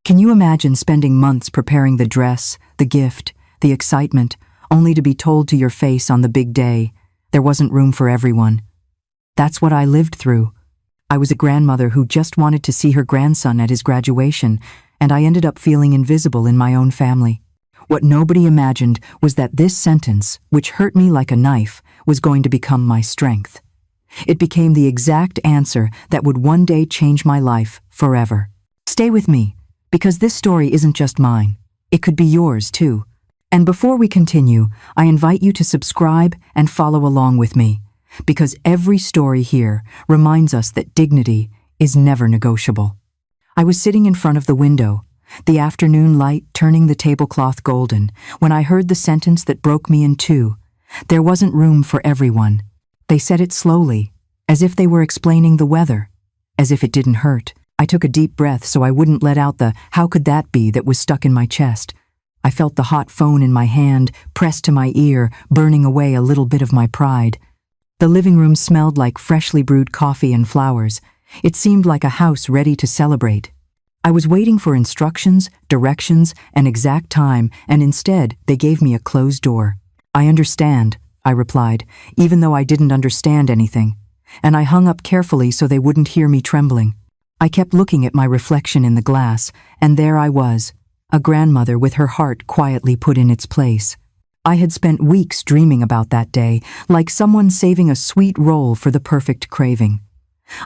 Can you imagine spending months preparing the dress, the gift, the excitement, only to be told to your face on the big day, there wasn't room for everyone? That's what I lived through. I was a grandmother who just wanted to see her grandson at his graduation, and I ended up feeling invisible in my own family. What nobody imagined was that this sentence, which hurt me like a knife, was going to become my strength. It became the exact answer that would one day change my life forever. Stay with me, because this story isn't just mine. It could be yours, too. And before we continue, I invite you to subscribe and follow along with me, because every story here reminds us that dignity is never negotiable. I was sitting in front of the window, the afternoon light turning the tablecloth golden, when I heard the sentence that broke me in two. There wasn't room for everyone. They said it slowly, as if they were explaining the weather, as if it didn't hurt. I took a deep breath so I wouldn't let out the "how could that be" that was stuck in my chest. I felt the hot phone in my hand, pressed to my ear, burning away a little bit of my pride. The living room smelled like freshly brewed coffee and flowers. It seemed like a house ready to celebrate. I was waiting for instructions, directions, an exact time, and instead they gave me a closed door. "I understand," I replied, even though I didn't understand anything, and I hung up carefully so they wouldn't hear me trembling. I kept looking at my reflection in the glass, and there I was, a grandmother with her heart quietly put in its place. I had spent weeks dreaming about that day, like someone saving a sweet roll for the perfect craving.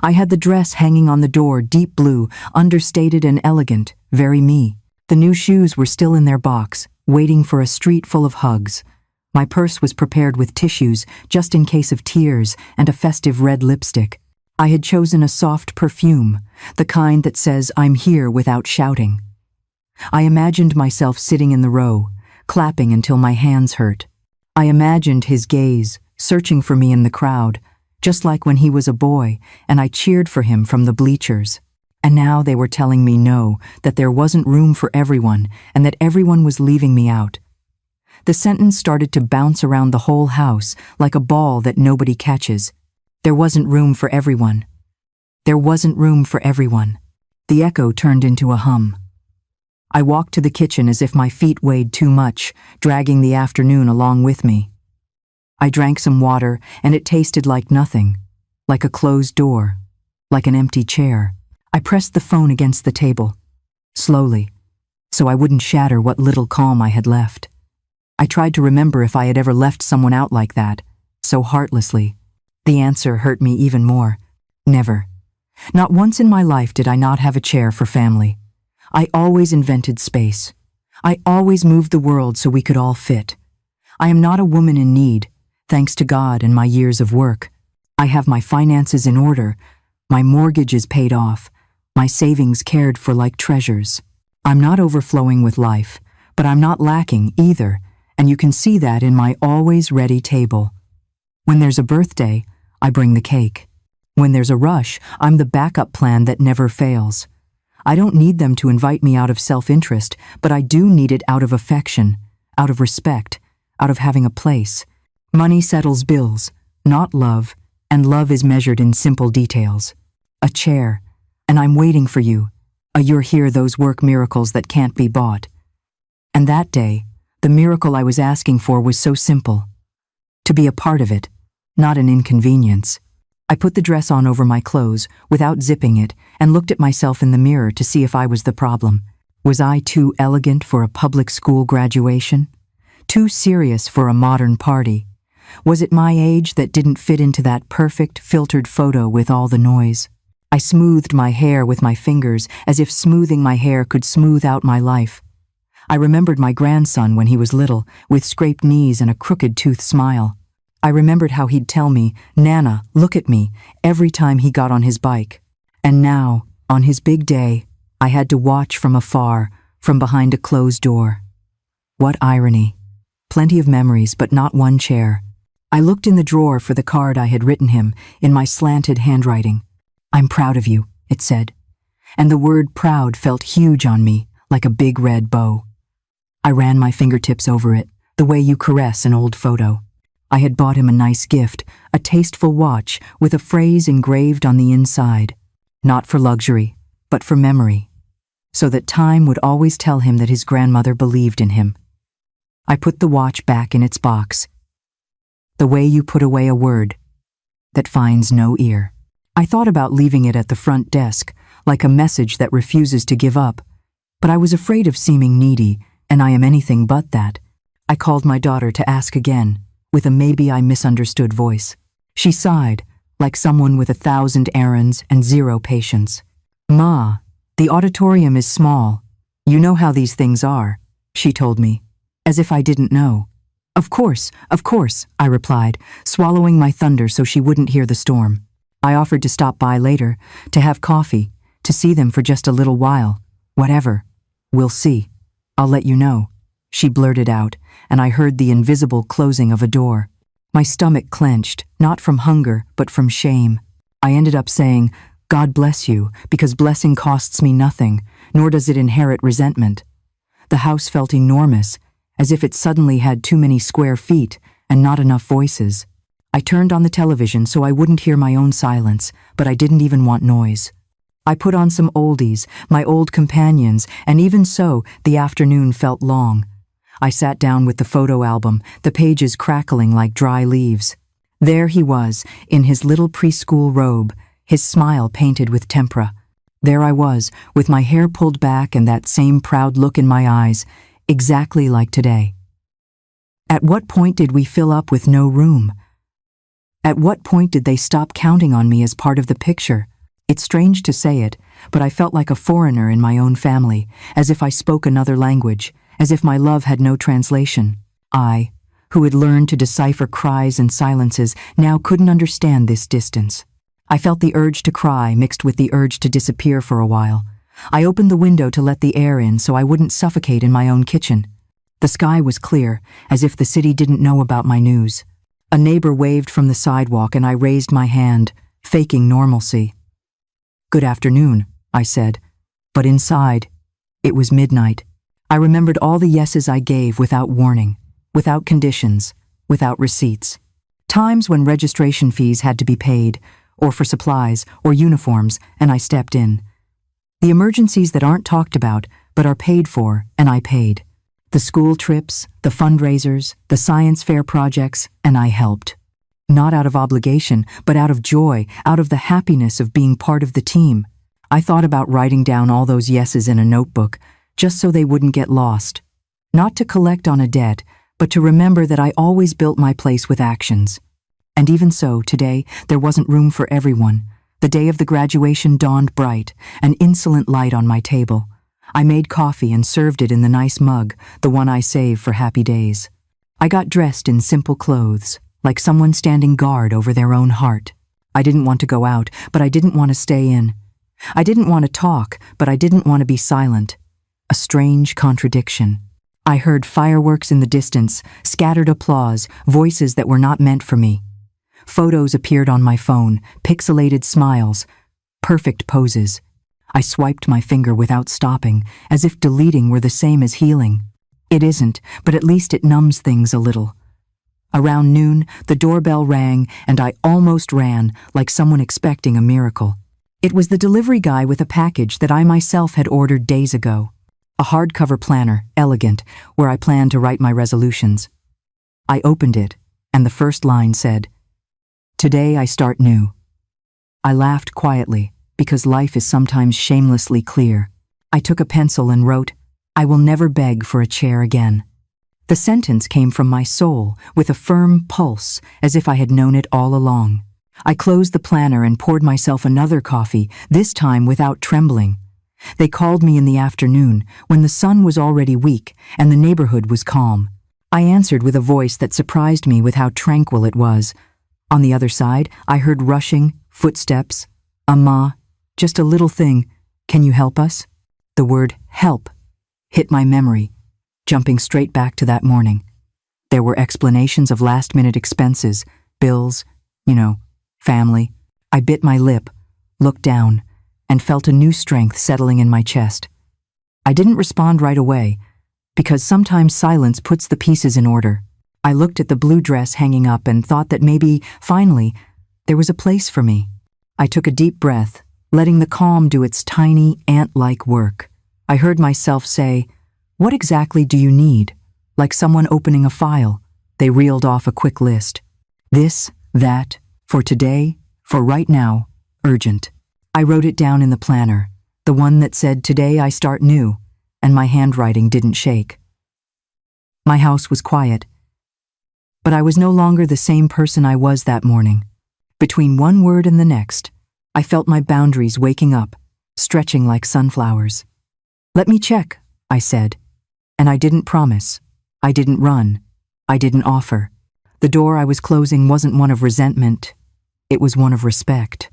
I had the dress hanging on the door, deep blue, understated and elegant, very me. The new shoes were still in their box, waiting for a street full of hugs. My purse was prepared with tissues, just in case of tears, and a festive red lipstick. I had chosen a soft perfume, the kind that says "I'm here" without shouting. I imagined myself sitting in the row, clapping until my hands hurt. I imagined his gaze, searching for me in the crowd, just like when he was a boy, and I cheered for him from the bleachers. And now they were telling me no, that there wasn't room for everyone, and that everyone was leaving me out. The sentence started to bounce around the whole house, like a ball that nobody catches. There wasn't room for everyone. There wasn't room for everyone. The echo turned into a hum. I walked to the kitchen as if my feet weighed too much, dragging the afternoon along with me. I drank some water, and it tasted like nothing, like a closed door, like an empty chair. I pressed the phone against the table, slowly, so I wouldn't shatter what little calm I had left. I tried to remember if I had ever left someone out like that, so heartlessly. The answer hurt me even more. Never. Not once in my life did I not have a chair for family. I always invented space. I always moved the world so we could all fit. I am not a woman in need, thanks to God and my years of work. I have my finances in order, my mortgage is paid off, my savings cared for like treasures. I'm not overflowing with life, but I'm not lacking either, and you can see that in my always ready table. When there's a birthday, I bring the cake. When there's a rush, I'm the backup plan that never fails. I don't need them to invite me out of self-interest, but I do need it out of affection, out of respect, out of having a place. Money settles bills, not love, and love is measured in simple details. A chair, and I'm waiting for you. You're here, those work miracles that can't be bought. And that day, the miracle I was asking for was so simple. To be a part of it, not an inconvenience. I put the dress on over my clothes, without zipping it, and looked at myself in the mirror to see if I was the problem. Was I too elegant for a public school graduation? Too serious for a modern party? Was it my age that didn't fit into that perfect, filtered photo with all the noise? I smoothed my hair with my fingers, as if smoothing my hair could smooth out my life. I remembered my grandson when he was little, with scraped knees and a crooked tooth smile. I remembered how he'd tell me, "Nana, look at me," every time he got on his bike. And now, on his big day, I had to watch from afar, from behind a closed door. What irony. Plenty of memories, but not one chair. I looked in the drawer for the card I had written him, in my slanted handwriting. "I'm proud of you," it said. And the word proud felt huge on me, like a big red bow. I ran my fingertips over it, the way you caress an old photo. I had bought him a nice gift, a tasteful watch with a phrase engraved on the inside. Not for luxury, but for memory. so that time would always tell him that his grandmother believed in him. I put the watch back in its box, the way you put away a word that finds no ear. I thought about leaving it at the front desk, like a message that refuses to give up, but I was afraid of seeming needy, and I am anything but that. I called my daughter to ask again, with a maybe I misunderstood voice. She sighed, like someone with 1,000 errands and 0 patience. "Ma, the auditorium is small. You know how these things are," she told me, as if I didn't know. Of course, I replied, swallowing my thunder so she wouldn't hear the storm. I offered to stop by later, to have coffee, to see them for just a little while. "Whatever. We'll see. I'll let you know," she blurted out, and I heard the invisible closing of a door. My stomach clenched, not from hunger, but from shame. I ended up saying, "God bless you," because blessing costs me nothing, nor does it inherit resentment. The house felt enormous, as if it suddenly had too many square feet and not enough voices. I turned on the television so I wouldn't hear my own silence, but I didn't even want noise. I put on some oldies, my old companions, and even so, the afternoon felt long. I sat down with the photo album, the pages crackling like dry leaves. There he was, in his little preschool robe, his smile painted with tempera. There I was, with my hair pulled back and that same proud look in my eyes, exactly like today. At what point did we fill up with no room? At what point did they stop counting on me as part of the picture? It's strange to say it, but I felt like a foreigner in my own family, as if I spoke another language, as if my love had no translation. I, who had learned to decipher cries and silences, now couldn't understand this distance. I felt the urge to cry mixed with the urge to disappear for a while. I opened the window to let the air in so I wouldn't suffocate in my own kitchen. The sky was clear, as if the city didn't know about my news. A neighbor waved from the sidewalk and I raised my hand, faking normalcy. "Good afternoon," I said, but inside, it was midnight. I remembered all the yeses I gave without warning, without conditions, without receipts. Times when registration fees had to be paid, or for supplies, or uniforms, and I stepped in. The emergencies that aren't talked about, but are paid for, and I paid. The school trips, the fundraisers, the science fair projects, and I helped. Not out of obligation, but out of joy, out of the happiness of being part of the team. I thought about writing down all those yeses in a notebook, just so they wouldn't get lost. Not to collect on a debt, but to remember that I always built my place with actions. And even so, today, there wasn't room for everyone. The day of the graduation dawned bright, an insolent light on my table. I made coffee and served it in the nice mug, the one I save for happy days. I got dressed in simple clothes, like someone standing guard over their own heart. I didn't want to go out, but I didn't want to stay in. I didn't want to talk, but I didn't want to be silent. A strange contradiction. I heard fireworks in the distance, scattered applause, voices that were not meant for me. Photos appeared on my phone, pixelated smiles, perfect poses. I swiped my finger without stopping, as if deleting were the same as healing. It isn't, but at least it numbs things a little. Around noon, the doorbell rang, and I almost ran, like someone expecting a miracle. It was the delivery guy with a package that I myself had ordered days ago. A hardcover planner, elegant, where I planned to write my resolutions. I opened it, and the first line said, "Today I start new." I laughed quietly, because life is sometimes shamelessly clear. I took a pencil and wrote, "I will never beg for a chair again." The sentence came from my soul, with a firm pulse, as if I had known it all along. I closed the planner and poured myself another coffee, this time without trembling. They called me in the afternoon, when the sun was already weak and the neighborhood was calm. I answered with a voice that surprised me with how tranquil it was. On the other side, I heard rushing, footsteps. "Ma, just a little thing. Can you help us?" The word help hit my memory, jumping straight back to that morning. There were explanations of last-minute expenses, bills, family. I bit my lip, looked down, and felt a new strength settling in my chest. I didn't respond right away, because sometimes silence puts the pieces in order. I looked at the blue dress hanging up and thought that maybe, finally, there was a place for me. I took a deep breath, letting the calm do its tiny, ant-like work. I heard myself say, "What exactly do you need?" Like someone opening a file. They reeled off a quick list. This, that, for today, for right now, urgent. I wrote it down in the planner, the one that said, "Today I start new," and my handwriting didn't shake. My house was quiet, but I was no longer the same person I was that morning. Between one word and the next, I felt my boundaries waking up, stretching like sunflowers. "Let me check," I said, and I didn't promise. I didn't run. I didn't offer. The door I was closing wasn't one of resentment. It was one of respect.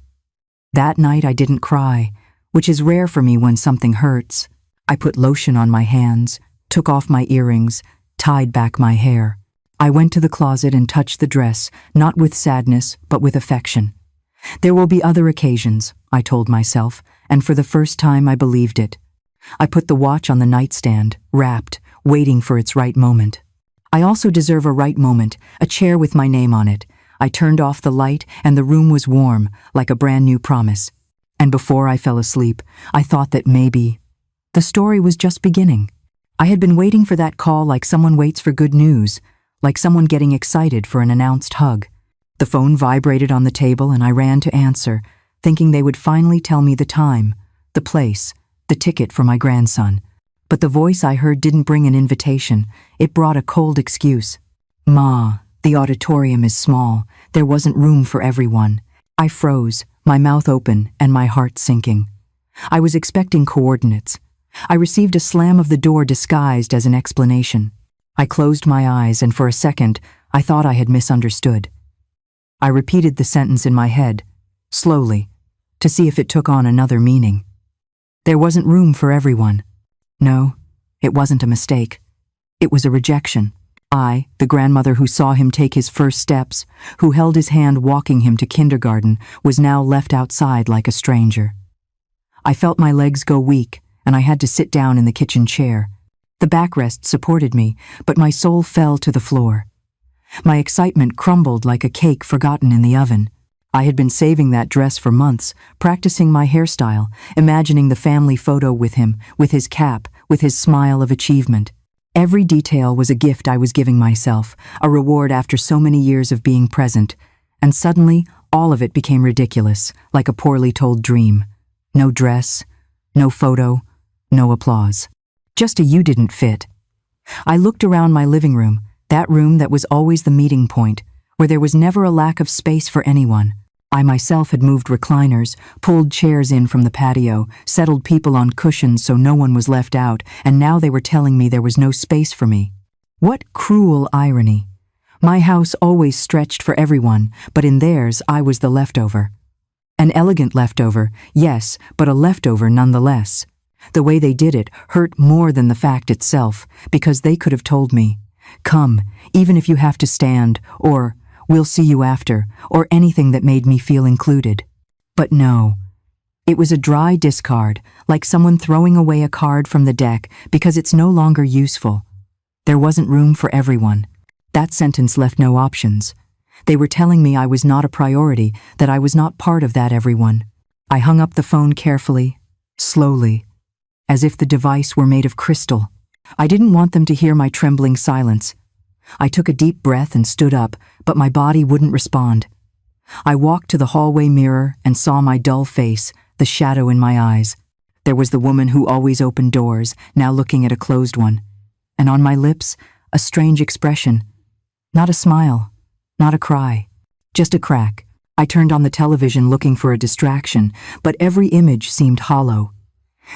That night I didn't cry, which is rare for me when something hurts. I put lotion on my hands, took off my earrings, tied back my hair. I went to the closet and touched the dress, not with sadness, but with affection. There will be other occasions, I told myself, and for the first time I believed it. I put the watch on the nightstand, wrapped, waiting for its right moment. I also deserve a right moment, a chair with my name on it. I turned off the light and the room was warm, like a brand new promise. And before I fell asleep, I thought that maybe the story was just beginning. I had been waiting for that call like someone waits for good news, like someone getting excited for an announced hug. The phone vibrated on the table and I ran to answer, thinking they would finally tell me the time, the place, the ticket for my grandson. But the voice I heard didn't bring an invitation. It brought a cold excuse. "Ma, the auditorium is small. There wasn't room for everyone." I froze, my mouth open and my heart sinking. I was expecting coordinates. I received a slam of the door disguised as an explanation. I closed my eyes and for a second, I thought I had misunderstood. I repeated the sentence in my head, slowly, to see if it took on another meaning. There wasn't room for everyone. No, it wasn't a mistake. It was a rejection. I, the grandmother who saw him take his first steps, who held his hand walking him to kindergarten, was now left outside like a stranger. I felt my legs go weak, and I had to sit down in the kitchen chair. The backrest supported me, but my soul fell to the floor. My excitement crumbled like a cake forgotten in the oven. I had been saving that dress for months, practicing my hairstyle, imagining the family photo with him, with his cap, with his smile of achievement. Every detail was a gift I was giving myself, a reward after so many years of being present. And suddenly, all of it became ridiculous, like a poorly told dream. No dress, no photo, no applause. Just a "you didn't fit." I looked around my living room, that room that was always the meeting point, where there was never a lack of space for anyone. I myself had moved recliners, pulled chairs in from the patio, settled people on cushions so no one was left out, and now they were telling me there was no space for me. What cruel irony. My house always stretched for everyone, but in theirs I was the leftover. An elegant leftover, yes, but a leftover nonetheless. The way they did it hurt more than the fact itself, because they could have told me, "Come, even if you have to stand," or "We'll see you after," or anything that made me feel included. But no. It was a dry discard, like someone throwing away a card from the deck because it's no longer useful. There wasn't room for everyone. That sentence left no options. They were telling me I was not a priority, that I was not part of that everyone. I hung up the phone carefully, slowly, as if the device were made of crystal. I didn't want them to hear my trembling silence. I took a deep breath and stood up, but my body wouldn't respond. I walked to the hallway mirror and saw my dull face, the shadow in my eyes. There was the woman who always opened doors, now looking at a closed one. And on my lips, a strange expression. Not a smile, not a cry, just a crack. I turned on the television looking for a distraction, but every image seemed hollow.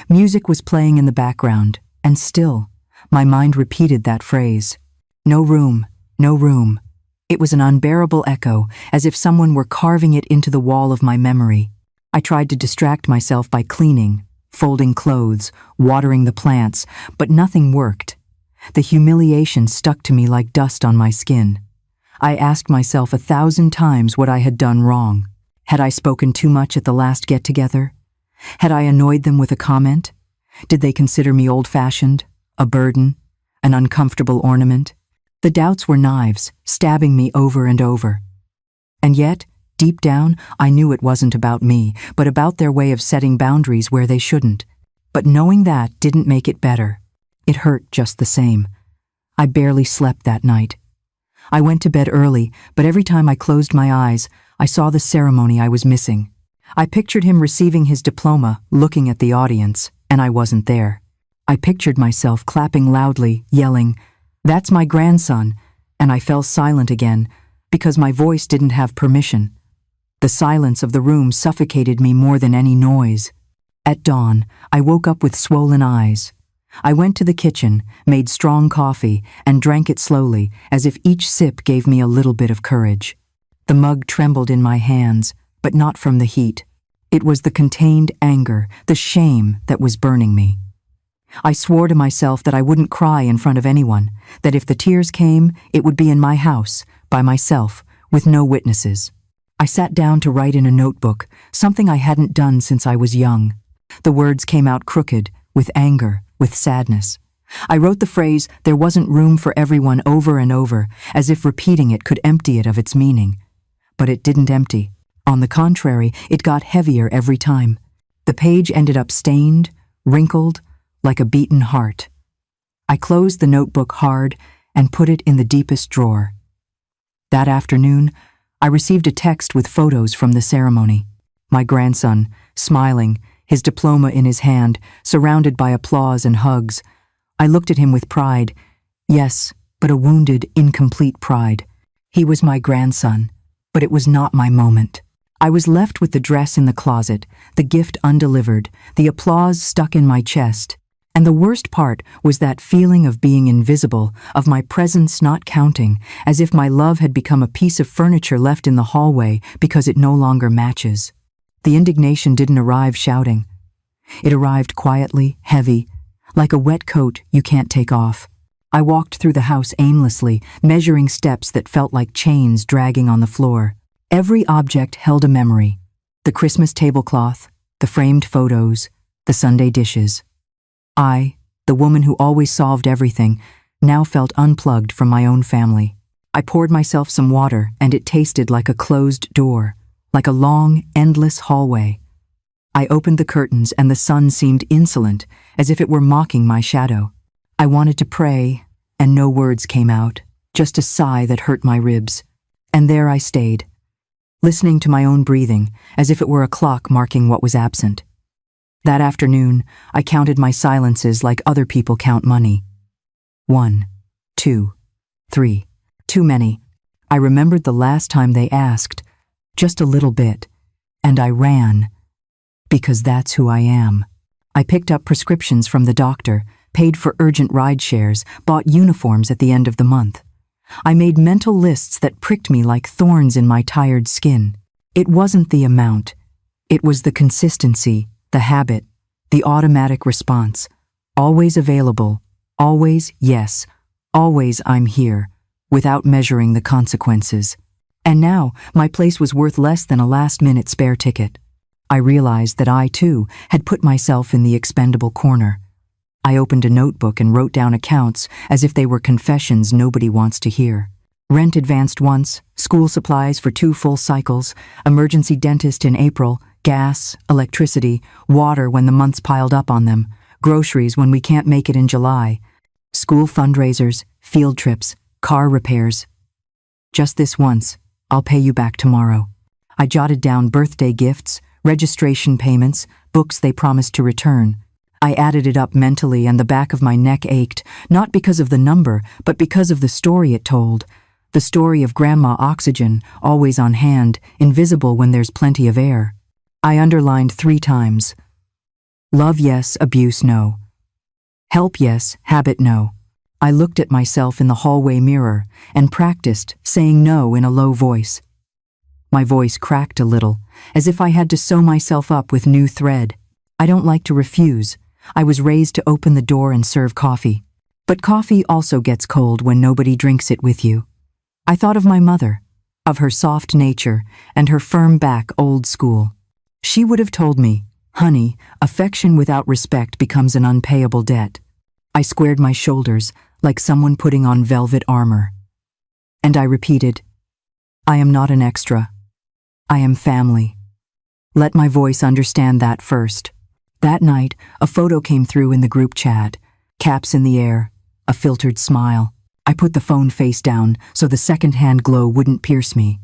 Music was playing in the background, and still, my mind repeated that phrase. No room, no room. It was an unbearable echo, as if someone were carving it into the wall of my memory. I tried to distract myself by cleaning, folding clothes, watering the plants, but nothing worked. The humiliation stuck to me like dust on my skin. I asked myself 1,000 times what I had done wrong. Had I spoken too much at the last get-together? Had I annoyed them with a comment? Did they consider me old-fashioned, a burden, an uncomfortable ornament? The doubts were knives, stabbing me over and over. And yet, deep down, I knew it wasn't about me, but about their way of setting boundaries where they shouldn't. But knowing that didn't make it better. It hurt just the same. I barely slept that night. I went to bed early, but every time I closed my eyes, I saw the ceremony I was missing. I pictured him receiving his diploma, looking at the audience, and I wasn't there. I pictured myself clapping loudly, yelling, "That's my grandson," and I fell silent again, because my voice didn't have permission. The silence of the room suffocated me more than any noise. At dawn, I woke up with swollen eyes. I went to the kitchen, made strong coffee, and drank it slowly, as if each sip gave me a little bit of courage. The mug trembled in my hands, but not from the heat. It was the contained anger, the shame that was burning me. I swore to myself that I wouldn't cry in front of anyone, that if the tears came, it would be in my house, by myself, with no witnesses. I sat down to write in a notebook, something I hadn't done since I was young. The words came out crooked, with anger, with sadness. I wrote the phrase, "There wasn't room for everyone," over and over, as if repeating it could empty it of its meaning. But it didn't empty. On the contrary, it got heavier every time. The page ended up stained, wrinkled, like a beaten heart. I closed the notebook hard and put it in the deepest drawer. That afternoon, I received a text with photos from the ceremony. My grandson, smiling, his diploma in his hand, surrounded by applause and hugs. I looked at him with pride. Yes, but a wounded, incomplete pride. He was my grandson, but it was not my moment. I was left with the dress in the closet, the gift undelivered, the applause stuck in my chest. And the worst part was that feeling of being invisible, of my presence not counting, as if my love had become a piece of furniture left in the hallway because it no longer matches. The indignation didn't arrive shouting. It arrived quietly, heavy, like a wet coat you can't take off. I walked through the house aimlessly, measuring steps that felt like chains dragging on the floor. Every object held a memory. The Christmas tablecloth, the framed photos, the Sunday dishes. I, the woman who always solved everything, now felt unplugged from my own family. I poured myself some water, and it tasted like a closed door, like a long, endless hallway. I opened the curtains, and the sun seemed insolent, as if it were mocking my shadow. I wanted to pray, and no words came out, just a sigh that hurt my ribs. And there I stayed, listening to my own breathing, as if it were a clock marking what was absent. That afternoon, I counted my silences like other people count money. 1, 2, 3. Too many. I remembered the last time they asked, just a little bit, and I ran, because that's who I am. I picked up prescriptions from the doctor, paid for urgent ride shares, bought uniforms at the end of the month. I made mental lists that pricked me like thorns in my tired skin. It wasn't the amount. It was the consistency, the habit, the automatic response. Always available, always yes, always I'm here, without measuring the consequences. And now, my place was worth less than a last-minute spare ticket. I realized that I, too, had put myself in the expendable corner. I opened a notebook and wrote down accounts as if they were confessions nobody wants to hear. Rent advanced once, school supplies for 2 full cycles, emergency dentist in April, gas, electricity, water when the months piled up on them, groceries when we can't make it in July, school fundraisers, field trips, car repairs. Just this once, I'll pay you back tomorrow. I jotted down birthday gifts, registration payments, books they promised to return. I added it up mentally and the back of my neck ached, not because of the number, but because of the story it told. The story of Grandma Oxygen, always on hand, invisible when there's plenty of air. I underlined 3 times. Love yes, abuse no. Help yes, habit no. I looked at myself in the hallway mirror and practiced saying no in a low voice. My voice cracked a little, as if I had to sew myself up with new thread. I don't like to refuse. I was raised to open the door and serve coffee. But coffee also gets cold when nobody drinks it with you. I thought of my mother, of her soft nature and her firm back old school. She would have told me, "Honey, affection without respect becomes an unpayable debt." I squared my shoulders like someone putting on velvet armor. And I repeated, "I am not an extra. I am family." Let my voice understand that first. That night, a photo came through in the group chat. Caps in the air, a filtered smile. I put the phone face down so the second-hand glow wouldn't pierce me.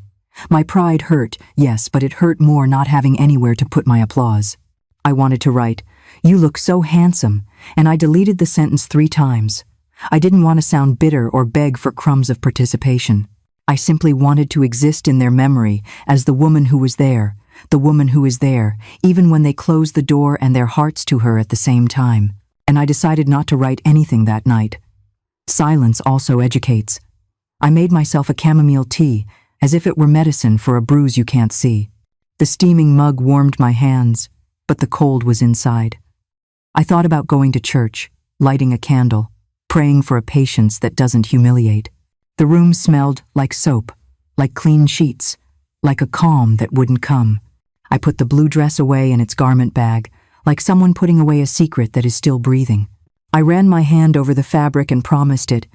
My pride hurt, yes, but it hurt more not having anywhere to put my applause. I wanted to write, "You look so handsome," and I deleted the sentence 3 times. I didn't want to sound bitter or beg for crumbs of participation. I simply wanted to exist in their memory as the woman who was there, the woman who is there, even when they closed the door and their hearts to her at the same time. And I decided not to write anything that night. Silence also educates. I made myself a chamomile tea, as if it were medicine for a bruise you can't see. The steaming mug warmed my hands, but the cold was inside. I thought about going to church, lighting a candle, praying for a patience that doesn't humiliate. The room smelled like soap, like clean sheets, like a calm that wouldn't come. I put the blue dress away in its garment bag, like someone putting away a secret that is still breathing. I ran my hand over the fabric and promised it.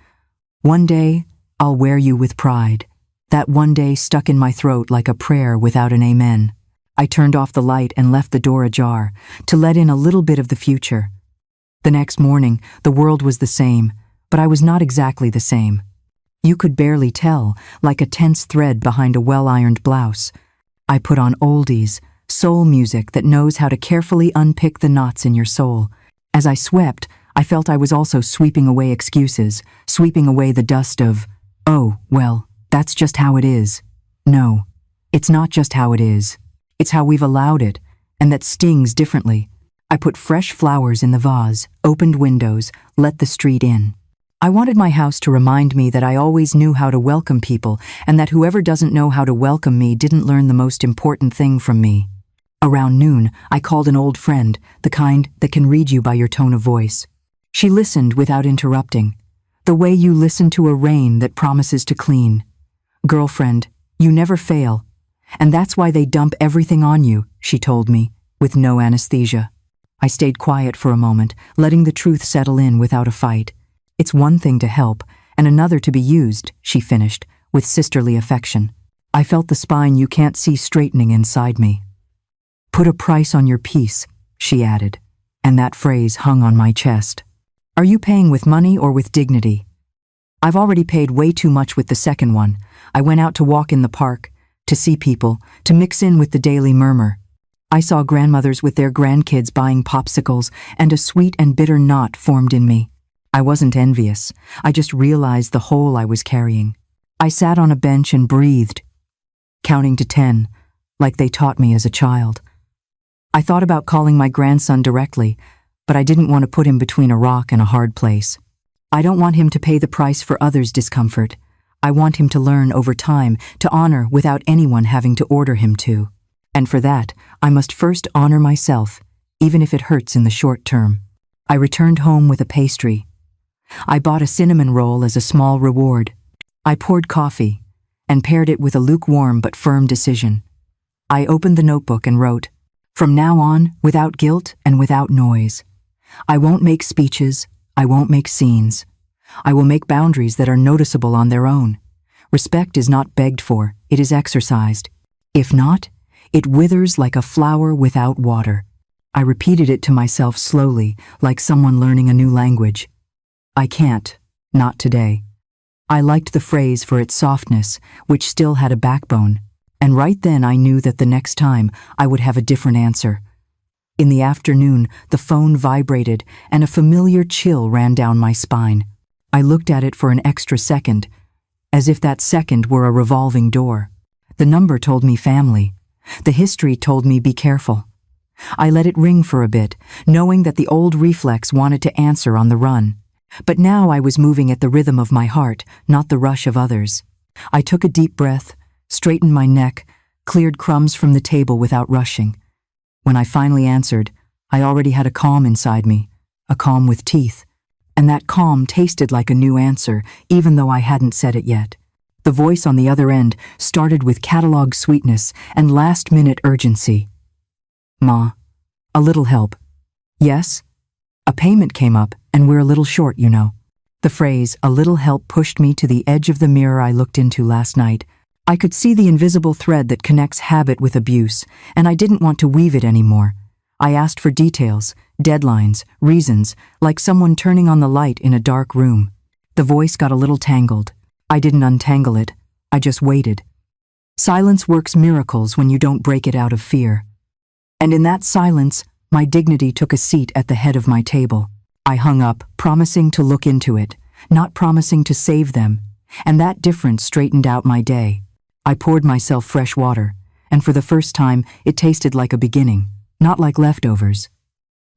One day, I'll wear you with pride. That one day stuck in my throat like a prayer without an amen. I turned off the light and left the door ajar, to let in a little bit of the future. The next morning, the world was the same, but I was not exactly the same. You could barely tell, like a tense thread behind a well-ironed blouse. I put on oldies, soul music that knows how to carefully unpick the knots in your soul. As I swept, I felt I was also sweeping away excuses, sweeping away the dust of, "Oh, well, that's just how it is." No, it's not just how it is. It's how we've allowed it, and that stings differently. I put fresh flowers in the vase, opened windows, let the street in. I wanted my house to remind me that I always knew how to welcome people, and that whoever doesn't know how to welcome me didn't learn the most important thing from me. Around noon, I called an old friend, the kind that can read you by your tone of voice. She listened without interrupting, the way you listen to a rain that promises to clean. "Girlfriend, you never fail. And that's why they dump everything on you," she told me, with no anesthesia. I stayed quiet for a moment, letting the truth settle in without a fight. "It's one thing to help, and another to be used," she finished, with sisterly affection. I felt the spine you can't see straightening inside me. "Put a price on your peace," she added, and that phrase hung on my chest. "Are you paying with money or with dignity?" I've already paid way too much with the second one. I went out to walk in the park, to see people, to mix in with the daily murmur. I saw grandmothers with their grandkids buying popsicles, and a sweet and bitter knot formed in me. I wasn't envious. I just realized the hole I was carrying. I sat on a bench and breathed, counting to 10, like they taught me as a child. I thought about calling my grandson directly, but I didn't want to put him between a rock and a hard place. I don't want him to pay the price for others' discomfort. I want him to learn over time to honor without anyone having to order him to. And for that, I must first honor myself, even if it hurts in the short term. I returned home with a pastry. I bought a cinnamon roll as a small reward. I poured coffee and paired it with a lukewarm but firm decision. I opened the notebook and wrote, "From now on, without guilt and without noise. I won't make speeches, I won't make scenes. I will make boundaries that are noticeable on their own. Respect is not begged for, it is exercised. If not, it withers like a flower without water." I repeated it to myself slowly, like someone learning a new language. I can't, not today. I liked the phrase for its softness, which still had a backbone, and right then I knew that the next time I would have a different answer. In the afternoon, the phone vibrated, and a familiar chill ran down my spine. I looked at it for an extra second, as if that second were a revolving door. The number told me family. The history told me be careful. I let it ring for a bit, knowing that the old reflex wanted to answer on the run. But now I was moving at the rhythm of my heart, not the rush of others. I took a deep breath, straightened my neck, cleared crumbs from the table without rushing. When I finally answered, I already had a calm inside me, a calm with teeth. And that calm tasted like a new answer, even though I hadn't said it yet. The voice on the other end started with catalog sweetness and last-minute urgency. "Ma, a little help." "Yes?" "A payment came up, and we're a little short, you know." The phrase, "a little help," pushed me to the edge of the mirror I looked into last night. I could see the invisible thread that connects habit with abuse, and I didn't want to weave it anymore. I asked for details, deadlines, reasons, like someone turning on the light in a dark room. The voice got a little tangled. I didn't untangle it. I just waited. Silence works miracles when you don't break it out of fear. And in that silence, my dignity took a seat at the head of my table. I hung up, promising to look into it, not promising to save them, and that difference straightened out my day. I poured myself fresh water, and for the first time, it tasted like a beginning, not like leftovers.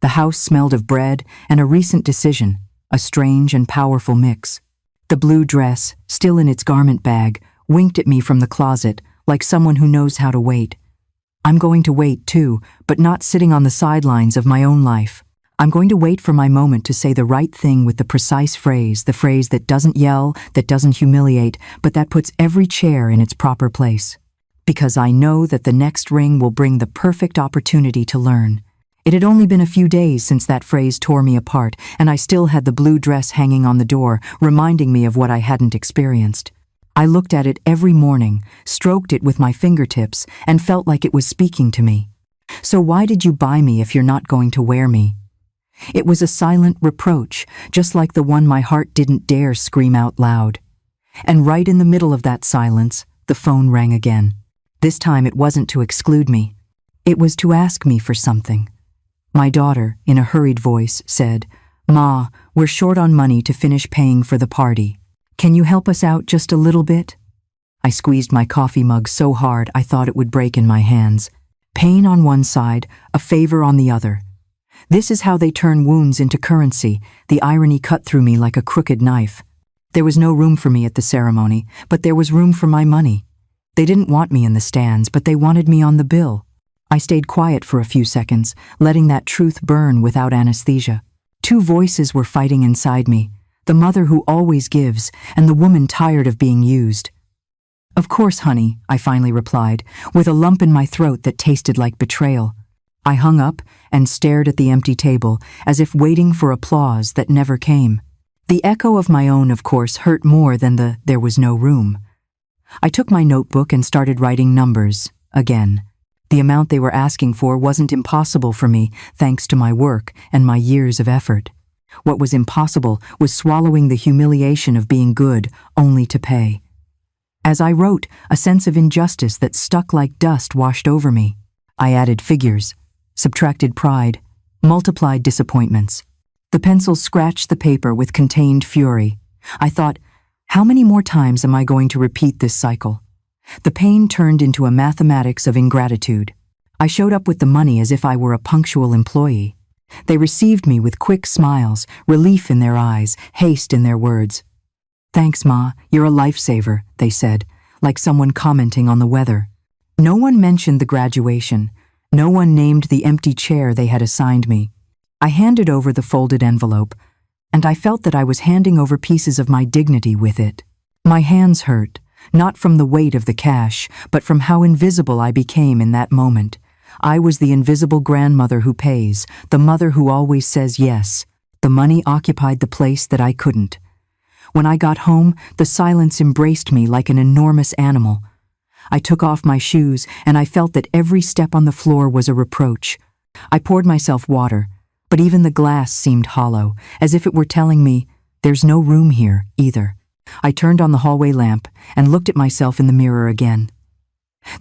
The house smelled of bread and a recent decision, a strange and powerful mix. The blue dress, still in its garment bag, winked at me from the closet, like someone who knows how to wait. I'm going to wait, too, but not sitting on the sidelines of my own life. I'm going to wait for my moment to say the right thing with the precise phrase, the phrase that doesn't yell, that doesn't humiliate, but that puts every chair in its proper place. Because I know that the next ring will bring the perfect opportunity to learn. It had only been a few days since that phrase tore me apart, and I still had the blue dress hanging on the door, reminding me of what I hadn't experienced. I looked at it every morning, stroked it with my fingertips, and felt like it was speaking to me. So why did you buy me if you're not going to wear me? It was a silent reproach, just like the one my heart didn't dare scream out loud. And right in the middle of that silence, the phone rang again. This time it wasn't to exclude me. It was to ask me for something. My daughter, in a hurried voice, said, "Ma, we're short on money to finish paying for the party. Can you help us out just a little bit?" I squeezed my coffee mug so hard I thought it would break in my hands. Pain on one side, a favor on the other. This is how they turn wounds into currency. The irony cut through me like a crooked knife. There was no room for me at the ceremony, but there was room for my money. They didn't want me in the stands, but they wanted me on the bill. I stayed quiet for a few seconds, letting that truth burn without anesthesia. Two voices were fighting inside me. The mother who always gives, and the woman tired of being used. "Of course, honey," I finally replied, with a lump in my throat that tasted like betrayal. I hung up and stared at the empty table, as if waiting for applause that never came. The echo of my own, of course, hurt more than there was no room. I took my notebook and started writing numbers, again. The amount they were asking for wasn't impossible for me, thanks to my work and my years of effort. What was impossible was swallowing the humiliation of being good only to pay. As I wrote, a sense of injustice that stuck like dust washed over me. I added figures, subtracted pride, multiplied disappointments. The pencil scratched the paper with contained fury. I thought, how many more times am I going to repeat this cycle? The pain turned into a mathematics of ingratitude. I showed up with the money as if I were a punctual employee. They received me with quick smiles, relief in their eyes, haste in their words. "Thanks, Ma, you're a lifesaver," they said, like someone commenting on the weather. No one mentioned the graduation. No one named the empty chair they had assigned me. I handed over the folded envelope, and I felt that I was handing over pieces of my dignity with it. My hands hurt, not from the weight of the cash, but from how invisible I became in that moment. I was the invisible grandmother who pays, the mother who always says yes. The money occupied the place that I couldn't. When I got home, the silence embraced me like an enormous animal. I took off my shoes, and I felt that every step on the floor was a reproach. I poured myself water, but even the glass seemed hollow, as if it were telling me, there's no room here, either. I turned on the hallway lamp and looked at myself in the mirror again.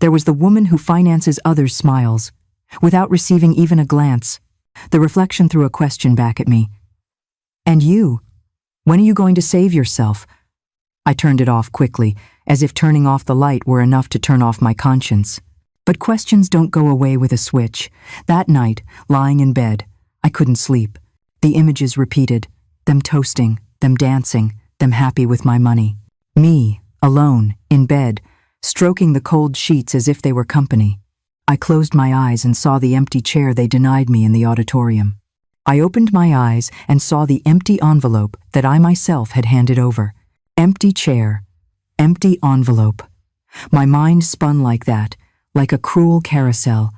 There was the woman who finances others' smiles, without receiving even a glance. The reflection threw a question back at me. "And you? When are you going to save yourself?" I turned it off quickly, as if turning off the light were enough to turn off my conscience. But questions don't go away with a switch. That night, lying in bed, I couldn't sleep. The images repeated, them toasting, them dancing, them happy with my money. Me, alone, in bed, stroking the cold sheets as if they were company. I closed my eyes and saw the empty chair they denied me in the auditorium. I opened my eyes and saw the empty envelope that I myself had handed over. Empty chair, empty envelope. My mind spun like that, like a cruel carousel.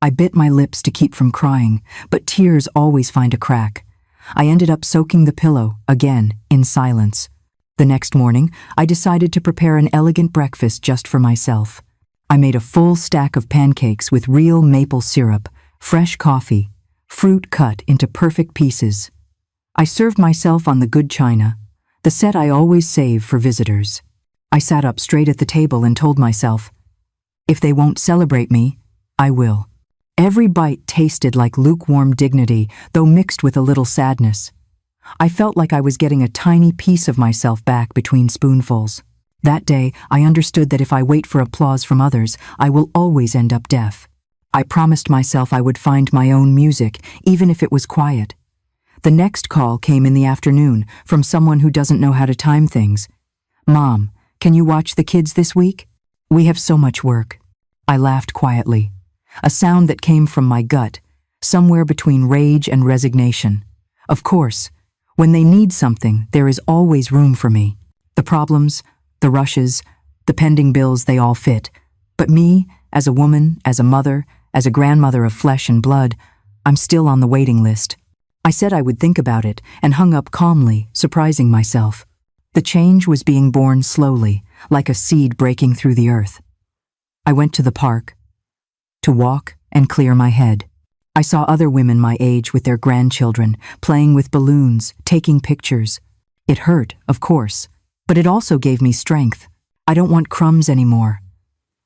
I bit my lips to keep from crying, but tears always find a crack. I ended up soaking the pillow, again, in silence. The next morning, I decided to prepare an elegant breakfast just for myself. I made a full stack of pancakes with real maple syrup, fresh coffee, fruit cut into perfect pieces. I served myself on the good china, the set I always save for visitors. I sat up straight at the table and told myself, if they won't celebrate me, I will. Every bite tasted like lukewarm dignity, though mixed with a little sadness. I felt like I was getting a tiny piece of myself back between spoonfuls. That day, I understood that if I wait for applause from others, I will always end up deaf. I promised myself I would find my own music, even if it was quiet. The next call came in the afternoon from someone who doesn't know how to time things. Mom, can you watch the kids this week? We have so much work. I laughed quietly, a sound that came from my gut, somewhere between rage and resignation. Of course, when they need something, there is always room for me. The problems, the rushes, the pending bills, they all fit. But me, as a woman, as a mother, as a grandmother of flesh and blood, I'm still on the waiting list. I said I would think about it and hung up calmly, surprising myself. The change was being born slowly, like a seed breaking through the earth. I went to the park to walk and clear my head. I saw other women my age with their grandchildren, playing with balloons, taking pictures. It hurt, of course, but it also gave me strength. I don't want crumbs anymore.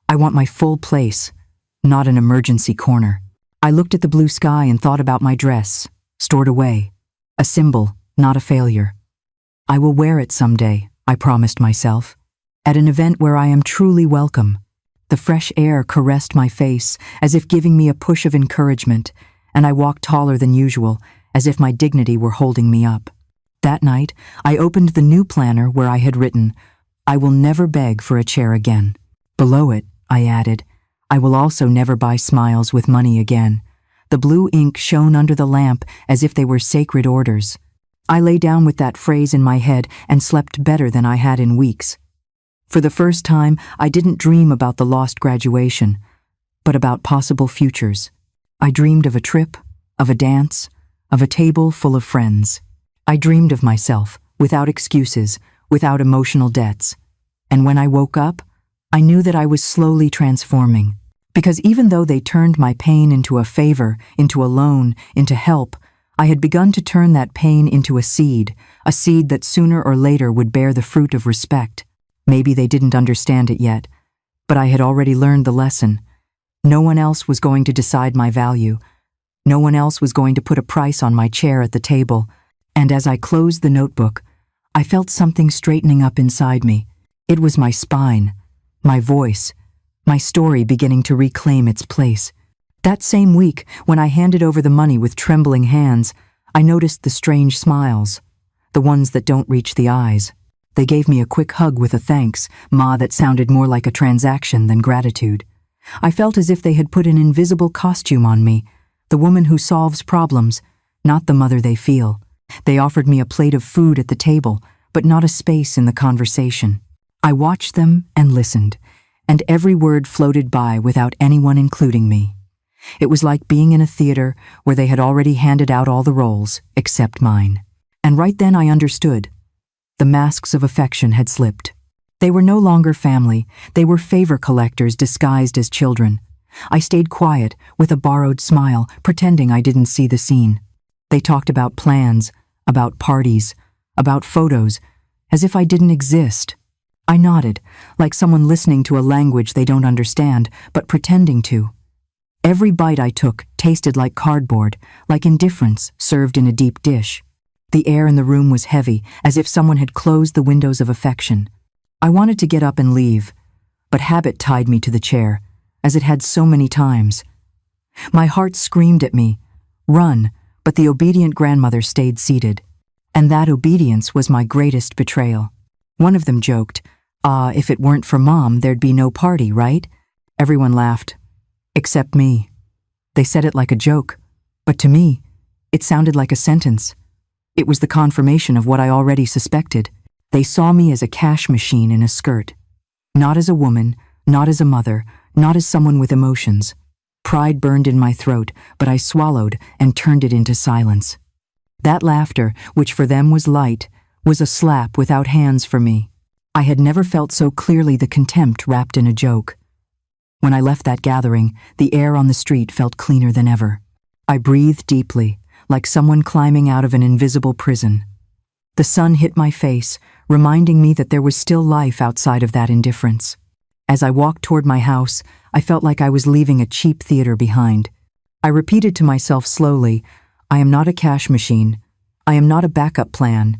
I want my full place, not an emergency corner. I looked at the blue sky and thought about my dress, stored away. A symbol, not a failure. I will wear it someday, I promised myself, at an event where I am truly welcome. The fresh air caressed my face, as if giving me a push of encouragement, and I walked taller than usual, as if my dignity were holding me up. That night, I opened the new planner where I had written, I will never beg for a chair again. Below it, I added, I will also never buy smiles with money again. The blue ink shone under the lamp as if they were sacred orders. I lay down with that phrase in my head and slept better than I had in weeks. For the first time, I didn't dream about the lost graduation, but about possible futures. I dreamed of a trip, of a dance, of a table full of friends. I dreamed of myself, without excuses, without emotional debts. And when I woke up, I knew that I was slowly transforming. Because even though they turned my pain into a favor, into a loan, into help, I had begun to turn that pain into a seed that sooner or later would bear the fruit of respect. Maybe they didn't understand it yet, but I had already learned the lesson. No one else was going to decide my value. No one else was going to put a price on my chair at the table. And as I closed the notebook, I felt something straightening up inside me. It was my spine, my voice, my story beginning to reclaim its place. That same week, when I handed over the money with trembling hands, I noticed the strange smiles, the ones that don't reach the eyes. They gave me a quick hug with a thanks, Ma, that sounded more like a transaction than gratitude. I felt as if they had put an invisible costume on me, the woman who solves problems, not the mother they feel. They offered me a plate of food at the table, but not a space in the conversation. I watched them and listened, and every word floated by without anyone including me. It was like being in a theater where they had already handed out all the roles, except mine. And right then I understood. The masks of affection had slipped. They were no longer family, they were favor collectors disguised as children. I stayed quiet, with a borrowed smile, pretending I didn't see the scene. They talked about plans, about parties, about photos, as if I didn't exist. I nodded, like someone listening to a language they don't understand, but pretending to. Every bite I took tasted like cardboard, like indifference served in a deep dish. The air in the room was heavy, as if someone had closed the windows of affection. I wanted to get up and leave, but habit tied me to the chair, as it had so many times. My heart screamed at me, run, but the obedient grandmother stayed seated. And that obedience was my greatest betrayal. One of them joked, if it weren't for Mom, there'd be no party, right? Everyone laughed, except me. They said it like a joke, but to me, it sounded like a sentence. It was the confirmation of what I already suspected. They saw me as a cash machine in a skirt. Not as a woman, not as a mother, not as someone with emotions. Pride burned in my throat, but I swallowed and turned it into silence. That laughter, which for them was light, was a slap without hands for me. I had never felt so clearly the contempt wrapped in a joke. When I left that gathering, the air on the street felt cleaner than ever. I breathed deeply, like someone climbing out of an invisible prison. The sun hit my face, reminding me that there was still life outside of that indifference. As I walked toward my house, I felt like I was leaving a cheap theater behind. I repeated to myself slowly, I am not a cash machine. I am not a backup plan.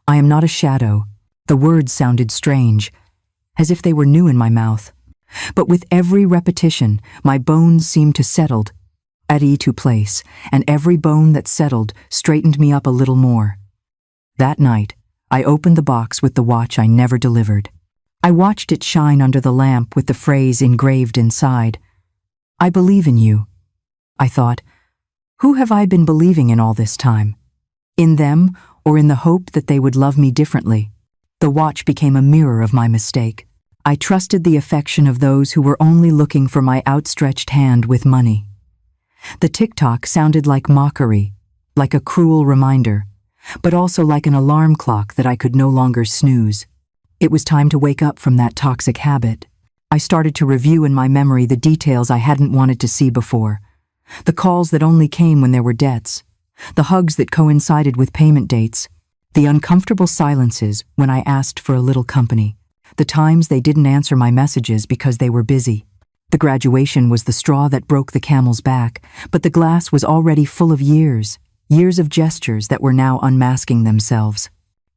I am not a shadow. The words sounded strange, as if they were new in my mouth. But with every repetition, my bones seemed to settle to place, and every bone that settled straightened me up a little more. That night, I opened the box with the watch I never delivered. I watched it shine under the lamp with the phrase engraved inside. I believe in you. I thought, who have I been believing in all this time? In them, or in the hope that they would love me differently? The watch became a mirror of my mistake. I trusted the affection of those who were only looking for my outstretched hand with money. The tick-tock sounded like mockery, like a cruel reminder, but also like an alarm clock that I could no longer snooze. It was time to wake up from that toxic habit. I started to review in my memory the details I hadn't wanted to see before. The calls that only came when there were debts. The hugs that coincided with payment dates. The uncomfortable silences when I asked for a little company. The times they didn't answer my messages because they were busy. The graduation was the straw that broke the camel's back, but the glass was already full of years of gestures that were now unmasking themselves.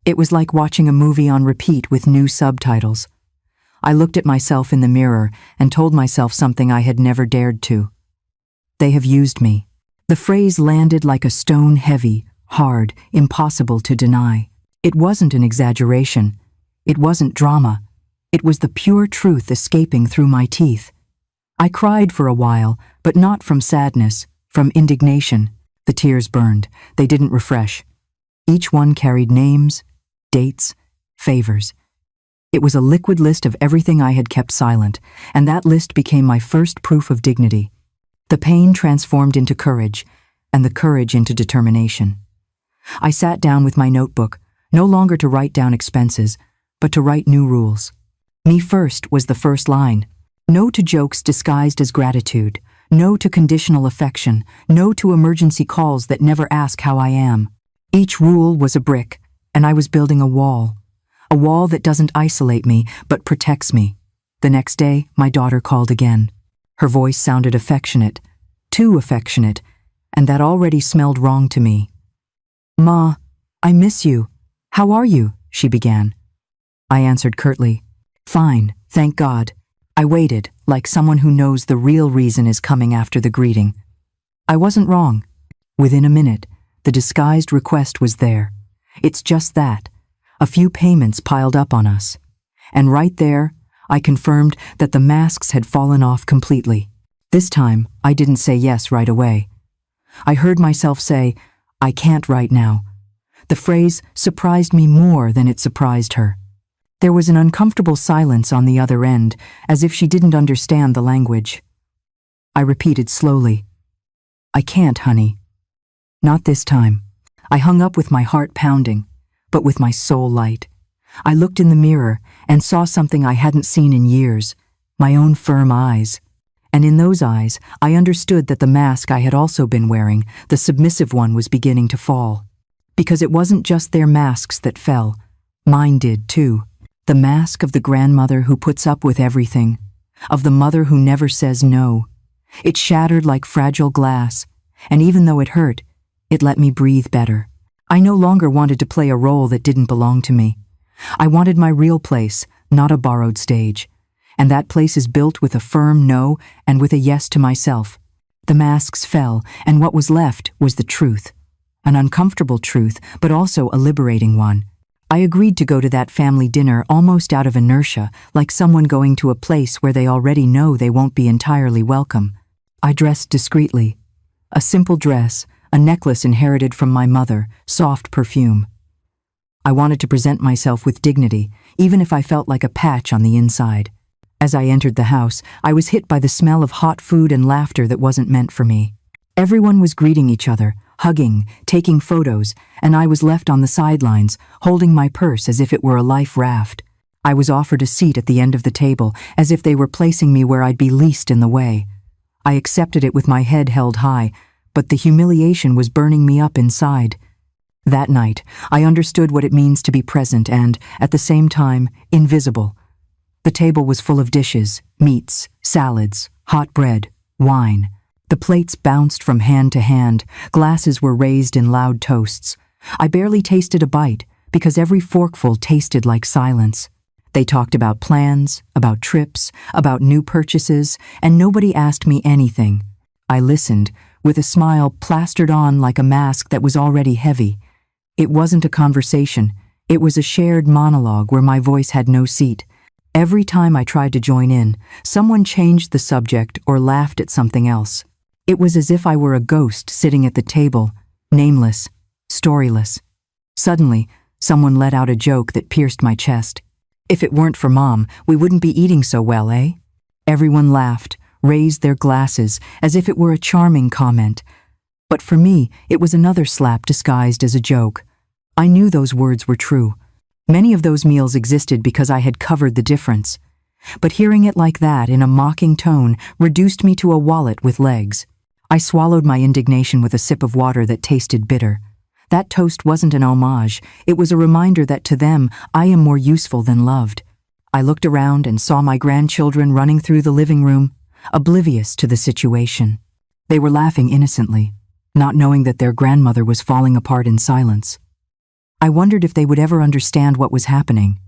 It was like watching a movie on repeat with new subtitles. I looked at myself in the mirror and told myself something I had never dared to. They have used me. The phrase landed like a stone, heavy, hard, impossible to deny. It wasn't an exaggeration. It wasn't drama. It was the pure truth escaping through my teeth. I cried for a while, but not from sadness, from indignation. The tears burned. They didn't refresh. Each one carried names, dates, favors. It was a liquid list of everything I had kept silent, and that list became my first proof of dignity. The pain transformed into courage, and the courage into determination. I sat down with my notebook, no longer to write down expenses, but to write new rules. Me first was the first line. No to jokes disguised as gratitude. No to conditional affection. No to emergency calls that never ask how I am. Each rule was a brick, and I was building a wall. A wall that doesn't isolate me, but protects me. The next day, my daughter called again. Her voice sounded affectionate, too affectionate, and that already smelled wrong to me. "Ma, I miss you. How are you?" she began. I answered curtly, "Fine, thank God." I waited, like someone who knows the real reason is coming after the greeting. I wasn't wrong. Within a minute, the disguised request was there. It's just that. A few payments piled up on us. And right there, I confirmed that the masks had fallen off completely. This time, I didn't say yes right away. I heard myself say, "I can't right now." The phrase surprised me more than it surprised her. There was an uncomfortable silence on the other end, as if she didn't understand the language. I repeated slowly, "I can't, honey." Not this time. I hung up with my heart pounding, but with my soul light. I looked in the mirror and saw something I hadn't seen in years, my own firm eyes. And in those eyes, I understood that the mask I had also been wearing, the submissive one, was beginning to fall. Because it wasn't just their masks that fell. Mine did, too. The mask of the grandmother who puts up with everything, of the mother who never says no. It shattered like fragile glass, and even though it hurt, it let me breathe better. I no longer wanted to play a role that didn't belong to me. I wanted my real place, not a borrowed stage. And that place is built with a firm no and with a yes to myself. The masks fell, and what was left was the truth. An uncomfortable truth, but also a liberating one. I agreed to go to that family dinner almost out of inertia, like someone going to a place where they already know they won't be entirely welcome. I dressed discreetly. A simple dress, a necklace inherited from my mother, soft perfume. I wanted to present myself with dignity, even if I felt like a patch on the inside. As I entered the house, I was hit by the smell of hot food and laughter that wasn't meant for me. Everyone was greeting each other, hugging, taking photos, and I was left on the sidelines, holding my purse as if it were a life raft. I was offered a seat at the end of the table, as if they were placing me where I'd be least in the way. I accepted it with my head held high, but the humiliation was burning me up inside. That night, I understood what it means to be present and, at the same time, invisible. The table was full of dishes, meats, salads, hot bread, wine. The plates bounced from hand to hand, glasses were raised in loud toasts. I barely tasted a bite, because every forkful tasted like silence. They talked about plans, about trips, about new purchases, and nobody asked me anything. I listened, with a smile plastered on like a mask that was already heavy. It wasn't a conversation. It was a shared monologue where my voice had no seat. Every time I tried to join in, someone changed the subject or laughed at something else. It was as if I were a ghost sitting at the table, nameless, storyless. Suddenly, someone let out a joke that pierced my chest. "If it weren't for Mom, we wouldn't be eating so well, eh?" Everyone laughed, raised their glasses, as if it were a charming comment. But for me, it was another slap disguised as a joke. I knew those words were true. Many of those meals existed because I had covered the difference. But hearing it like that in a mocking tone reduced me to a wallet with legs. I swallowed my indignation with a sip of water that tasted bitter. That toast wasn't an homage, it was a reminder that to them, I am more useful than loved. I looked around and saw my grandchildren running through the living room, oblivious to the situation. They were laughing innocently, not knowing that their grandmother was falling apart in silence. I wondered if they would ever understand what was happening,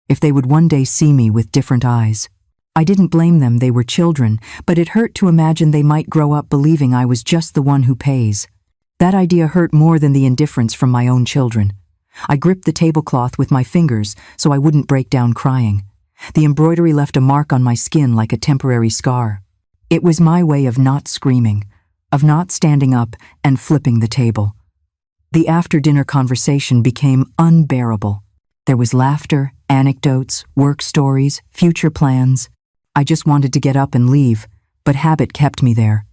if they would one day see me with different eyes. I didn't blame them, they were children, but it hurt to imagine they might grow up believing I was just the one who pays. That idea hurt more than the indifference from my own children. I gripped the tablecloth with my fingers so I wouldn't break down crying. The embroidery left a mark on my skin like a temporary scar. It was my way of not screaming, of not standing up and flipping the table. The after-dinner conversation became unbearable. There was laughter, anecdotes, work stories, future plans. I just wanted to get up and leave, but habit kept me there.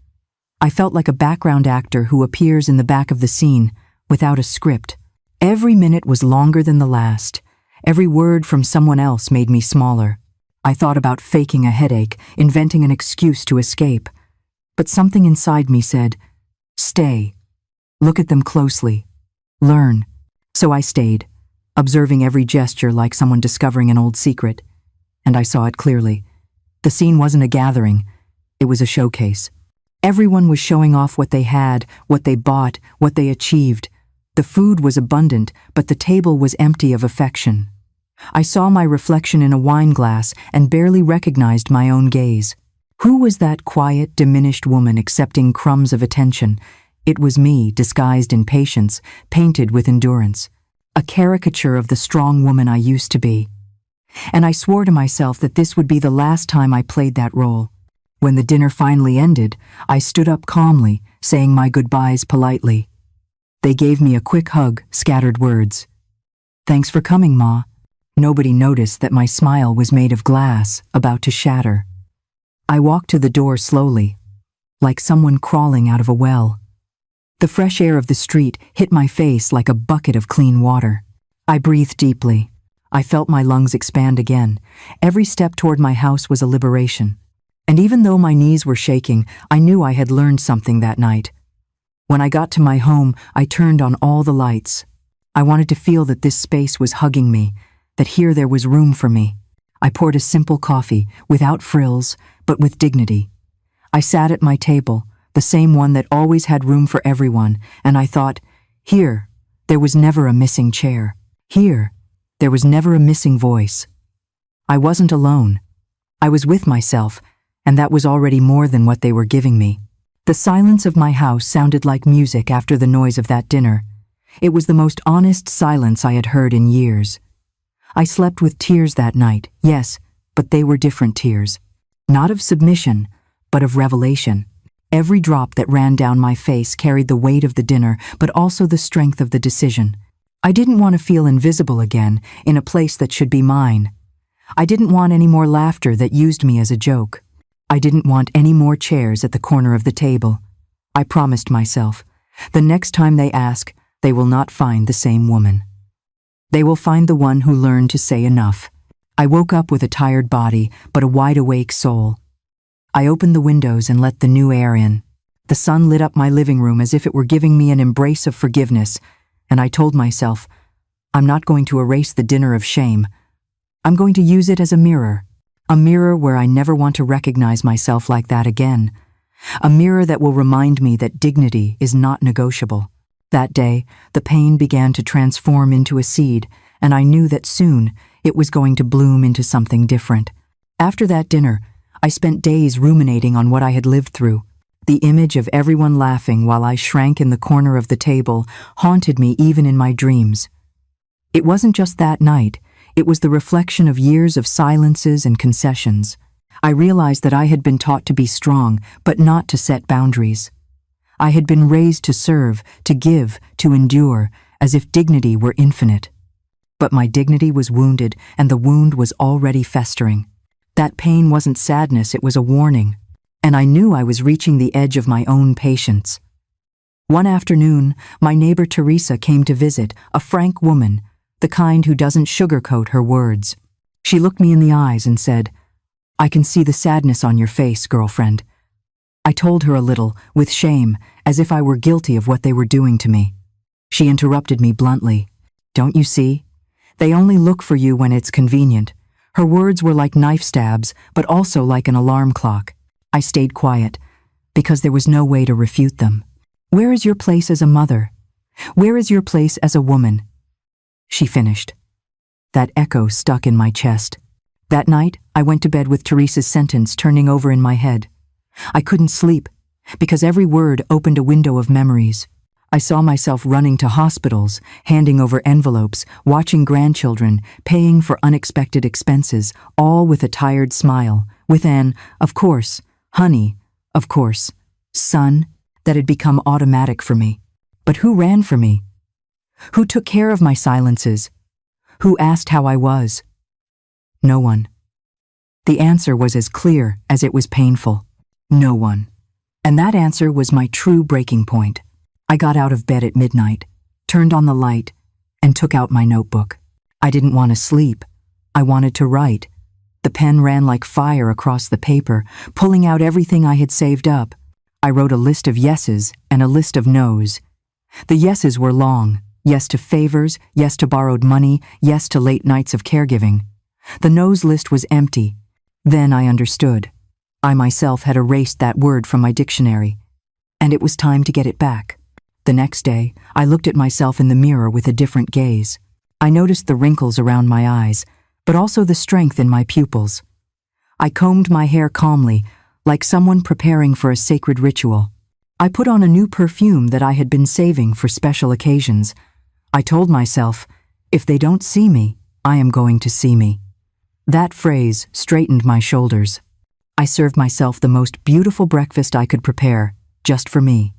I felt like a background actor who appears in the back of the scene, without a script. Every minute was longer than the last. Every word from someone else made me smaller. I thought about faking a headache, inventing an excuse to escape. But something inside me said, "Stay. Look at them closely. Learn." So I stayed, observing every gesture like someone discovering an old secret. And I saw it clearly. The scene wasn't a gathering. It was a showcase. Everyone was showing off what they had, what they bought, what they achieved. The food was abundant, but the table was empty of affection. I saw my reflection in a wine glass and barely recognized my own gaze. Who was that quiet, diminished woman accepting crumbs of attention? It was me, disguised in patience, painted with endurance. A caricature of the strong woman I used to be. And I swore to myself that this would be the last time I played that role. When the dinner finally ended, I stood up calmly, saying my goodbyes politely. They gave me a quick hug, scattered words. "Thanks for coming, Ma." Nobody noticed that my smile was made of glass, about to shatter. I walked to the door slowly, like someone crawling out of a well. The fresh air of the street hit my face like a bucket of clean water. I breathed deeply. I felt my lungs expand again. Every step toward my house was a liberation. And even though my knees were shaking, I knew I had learned something that night. When I got to my home, I turned on all the lights. I wanted to feel that this space was hugging me, that here there was room for me. I poured a simple coffee, without frills, but with dignity. I sat at my table, the same one that always had room for everyone, and I thought, here, there was never a missing chair. Here, there was never a missing voice. I wasn't alone. I was with myself, and that was already more than what they were giving me. The silence of my house sounded like music after the noise of that dinner. It was the most honest silence I had heard in years. I slept with tears that night, yes, but they were different tears. Not of submission, but of revelation. Every drop that ran down my face carried the weight of the dinner, but also the strength of the decision. I didn't want to feel invisible again, in a place that should be mine. I didn't want any more laughter that used me as a joke. I didn't want any more chairs at the corner of the table. I promised myself, the next time they ask, they will not find the same woman. They will find the one who learned to say enough. I woke up with a tired body, but a wide-awake soul. I opened the windows and let the new air in. The sun lit up my living room as if it were giving me an embrace of forgiveness, and I told myself, I'm not going to erase the dinner of shame. I'm going to use it as a mirror where I never want to recognize myself like that again. A mirror that will remind me that dignity is not negotiable. That day, the pain began to transform into a seed, and I knew that soon it was going to bloom into something different. After that dinner, I spent days ruminating on what I had lived through. The image of everyone laughing while I shrank in the corner of the table haunted me even in my dreams. It wasn't just that night, it was the reflection of years of silences and concessions. I realized that I had been taught to be strong, but not to set boundaries. I had been raised to serve, to give, to endure, as if dignity were infinite. But my dignity was wounded, and the wound was already festering. That pain wasn't sadness, it was a warning, and I knew I was reaching the edge of my own patience. One afternoon, my neighbor Teresa came to visit, a frank woman, the kind who doesn't sugarcoat her words. She looked me in the eyes and said, I can see the sadness on your face, girlfriend. I told her a little, with shame, as if I were guilty of what they were doing to me. She interrupted me bluntly. Don't you see? They only look for you when it's convenient. Her words were like knife stabs, but also like an alarm clock. I stayed quiet, because there was no way to refute them. Where is your place as a mother? Where is your place as a woman? She finished. That echo stuck in my chest. That night, I went to bed with Teresa's sentence turning over in my head. I couldn't sleep, because every word opened a window of memories. I saw myself running to hospitals, handing over envelopes, watching grandchildren, paying for unexpected expenses, all with a tired smile, with an, of course, honey, of course, son, that had become automatic for me. But who ran for me? Who took care of my silences? Who asked how I was? No one. The answer was as clear as it was painful. No one. And that answer was my true breaking point. I got out of bed at midnight, turned on the light, and took out my notebook. I didn't want to sleep. I wanted to write. The pen ran like fire across the paper, pulling out everything I had saved up. I wrote a list of yeses and a list of nos. The yeses were long. Yes to favors, yes to borrowed money, yes to late nights of caregiving. The no's list was empty. Then I understood. I myself had erased that word from my dictionary, and it was time to get it back. The next day, I looked at myself in the mirror with a different gaze. I noticed the wrinkles around my eyes, but also the strength in my pupils. I combed my hair calmly, like someone preparing for a sacred ritual. I put on a new perfume that I had been saving for special occasions. I told myself, if they don't see me, I am going to see me. That phrase straightened my shoulders. I served myself the most beautiful breakfast I could prepare, just for me.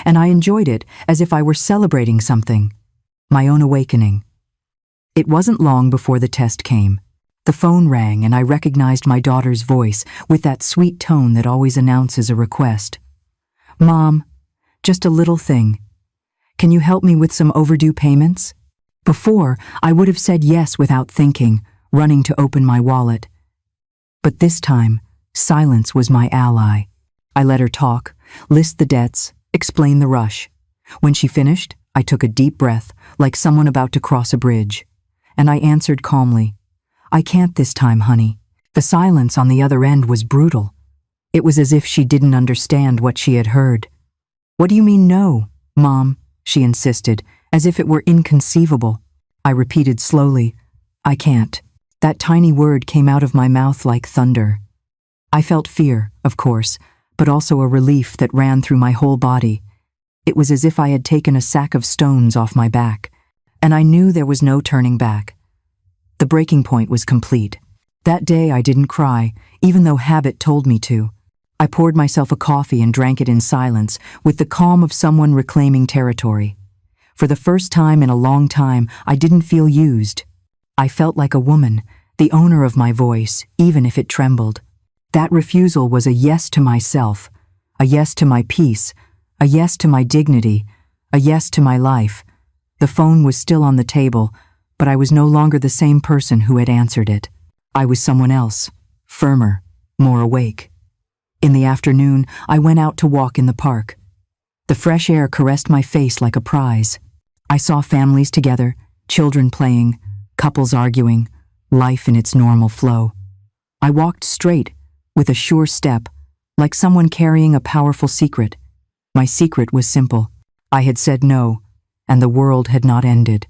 And I enjoyed it as if I were celebrating something, my own awakening. It wasn't long before the test came. The phone rang and I recognized my daughter's voice with that sweet tone that always announces a request. Mom, just a little thing. Can you help me with some overdue payments? Before, I would have said yes without thinking, running to open my wallet. But this time, silence was my ally. I let her talk, list the debts, explain the rush. When she finished, I took a deep breath, like someone about to cross a bridge. And I answered calmly, I can't this time, honey. The silence on the other end was brutal. It was as if she didn't understand what she had heard. What do you mean no, Mom? She insisted, as if it were inconceivable. I repeated slowly, I can't. That tiny word came out of my mouth like thunder. I felt fear, of course, but also a relief that ran through my whole body. It was as if I had taken a sack of stones off my back, and I knew there was no turning back. The breaking point was complete. That day I didn't cry, even though habit told me to. I poured myself a coffee and drank it in silence, with the calm of someone reclaiming territory. For the first time in a long time, I didn't feel used. I felt like a woman, the owner of my voice, even if it trembled. That refusal was a yes to myself, a yes to my peace, a yes to my dignity, a yes to my life. The phone was still on the table, but I was no longer the same person who had answered it. I was someone else, firmer, more awake. In the afternoon, I went out to walk in the park. The fresh air caressed my face like a prize. I saw families together, children playing, couples arguing, life in its normal flow. I walked straight, with a sure step, like someone carrying a powerful secret. My secret was simple. I had said no, and the world had not ended.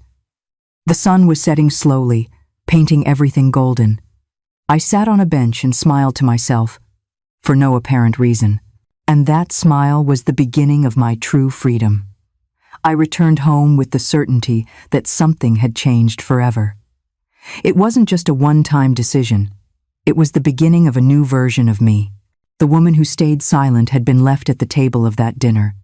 The sun was setting slowly, painting everything golden. I sat on a bench and smiled to myself, for no apparent reason. And that smile was the beginning of my true freedom. I returned home with the certainty that something had changed forever. It wasn't just a one-time decision. It was the beginning of a new version of me. The woman who stayed silent had been left at the table of that dinner.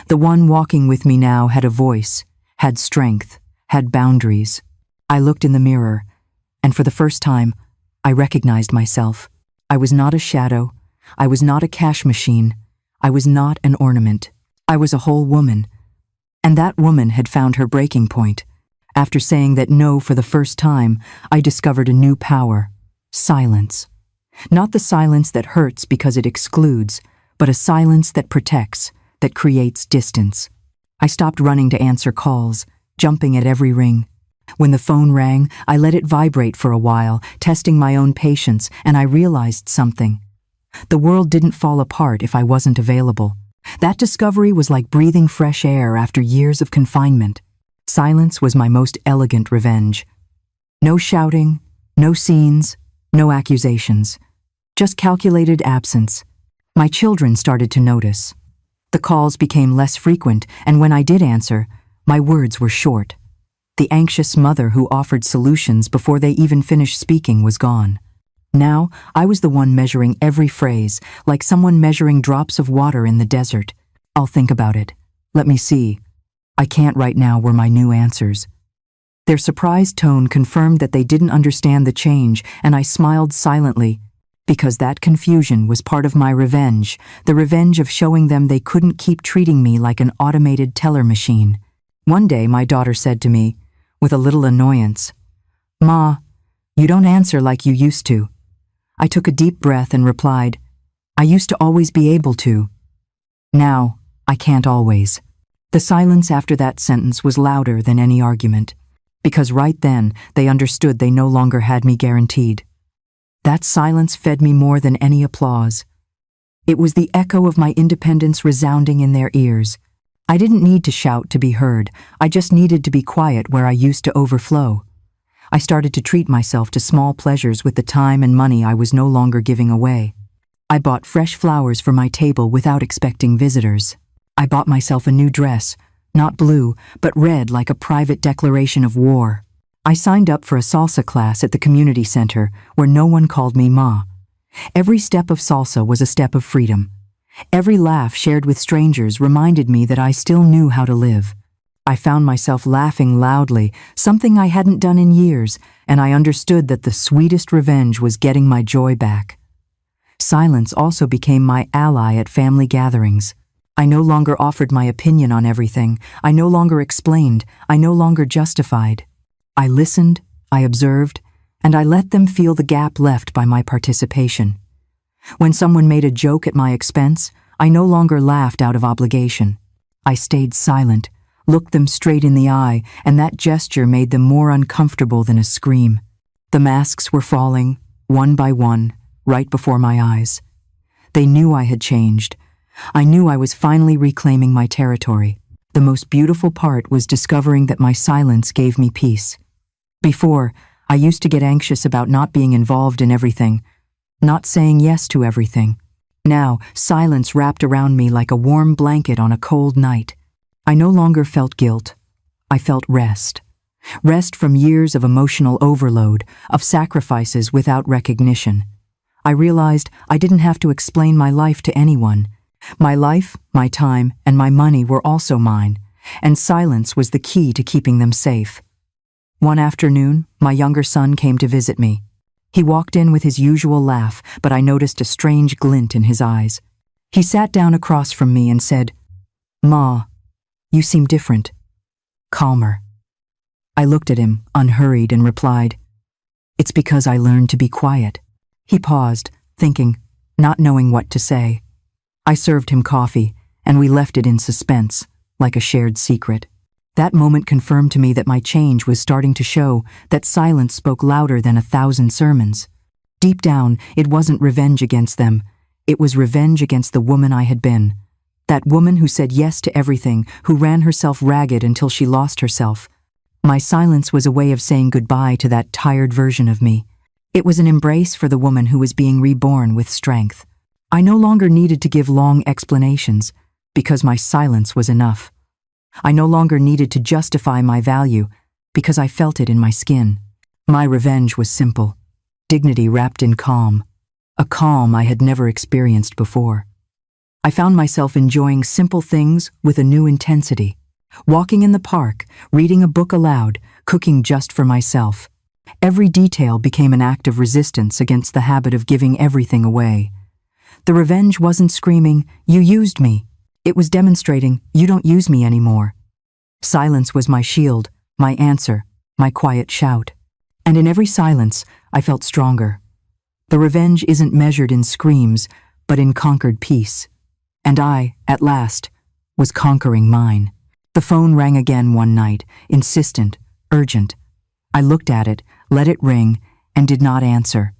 The one walking with me now had a voice, had strength, had boundaries. I looked in the mirror, and for the first time, I recognized myself. I was not a shadow. I was not a cash machine. I was not an ornament. I was a whole woman. And that woman had found her breaking point. After saying that no for the first time, I discovered a new power: silence. Not the silence that hurts because it excludes, but a silence that protects, that creates distance. I stopped running to answer calls, jumping at every ring. When the phone rang, I let it vibrate for a while, testing my own patience, and I realized something. The world didn't fall apart if I wasn't available. That discovery was like breathing fresh air after years of confinement. Silence was my most elegant revenge. No shouting, no scenes, no accusations. Just calculated absence. My children started to notice. The calls became less frequent, and when I did answer, my words were short. The anxious mother who offered solutions before they even finished speaking was gone. Now, I was the one measuring every phrase, like someone measuring drops of water in the desert. I'll think about it. Let me see. I can't right now were my new answers. Their surprised tone confirmed that they didn't understand the change, and I smiled silently, because that confusion was part of my revenge, the revenge of showing them they couldn't keep treating me like an automated teller machine. One day, my daughter said to me, with a little annoyance, "Ma, you don't answer like you used to." I took a deep breath and replied, "I used to always be able to. Now, I can't always." The silence after that sentence was louder than any argument, because right then they understood they no longer had me guaranteed. That silence fed me more than any applause. It was the echo of my independence resounding in their ears. I didn't need to shout to be heard. I just needed to be quiet where I used to overflow. I started to treat myself to small pleasures with the time and money I was no longer giving away. I bought fresh flowers for my table without expecting visitors. I bought myself a new dress, not blue, but red like a private declaration of war. I signed up for a salsa class at the community center where no one called me Ma. Every step of salsa was a step of freedom. Every laugh shared with strangers reminded me that I still knew how to live. I found myself laughing loudly, something I hadn't done in years, and I understood that the sweetest revenge was getting my joy back. Silence also became my ally at family gatherings. I no longer offered my opinion on everything. I no longer explained. I no longer justified. I listened, I observed, and I let them feel the gap left by my participation. When someone made a joke at my expense, I no longer laughed out of obligation. I stayed silent, looked them straight in the eye, and that gesture made them more uncomfortable than a scream. The masks were falling, one by one, right before my eyes. They knew I had changed. I knew I was finally reclaiming my territory. The most beautiful part was discovering that my silence gave me peace. Before, I used to get anxious about not being involved in everything, not saying yes to everything. Now, silence wrapped around me like a warm blanket on a cold night. I no longer felt guilt. I felt rest. Rest from years of emotional overload, of sacrifices without recognition. I realized I didn't have to explain my life to anyone. My life, my time, and my money were also mine, and silence was the key to keeping them safe. One afternoon, my younger son came to visit me. He walked in with his usual laugh, but I noticed a strange glint in his eyes. He sat down across from me and said, "Ma, you seem different, calmer." I looked at him, unhurried, and replied, It's because I learned to be quiet. He paused, thinking, not knowing what to say. I served him coffee, and we left it in suspense, like a shared secret. That moment confirmed to me that my change was starting to show, that silence spoke louder than 1,000 sermons. Deep down, it wasn't revenge against them. It was revenge against the woman I had been. That woman who said yes to everything, who ran herself ragged until she lost herself. My silence was a way of saying goodbye to that tired version of me. It was an embrace for the woman who was being reborn with strength. I no longer needed to give long explanations, because my silence was enough. I no longer needed to justify my value, because I felt it in my skin. My revenge was simple, dignity wrapped in calm, a calm I had never experienced before. I found myself enjoying simple things with a new intensity. Walking in the park, reading a book aloud, cooking just for myself. Every detail became an act of resistance against the habit of giving everything away. The revenge wasn't screaming, "You used me." It was demonstrating, "You don't use me anymore." Silence was my shield, my answer, my quiet shout. And in every silence, I felt stronger. The revenge isn't measured in screams, but in conquered peace. And I, at last, was conquering mine. The phone rang again one night, insistent, urgent. I looked at it, let it ring, and did not answer.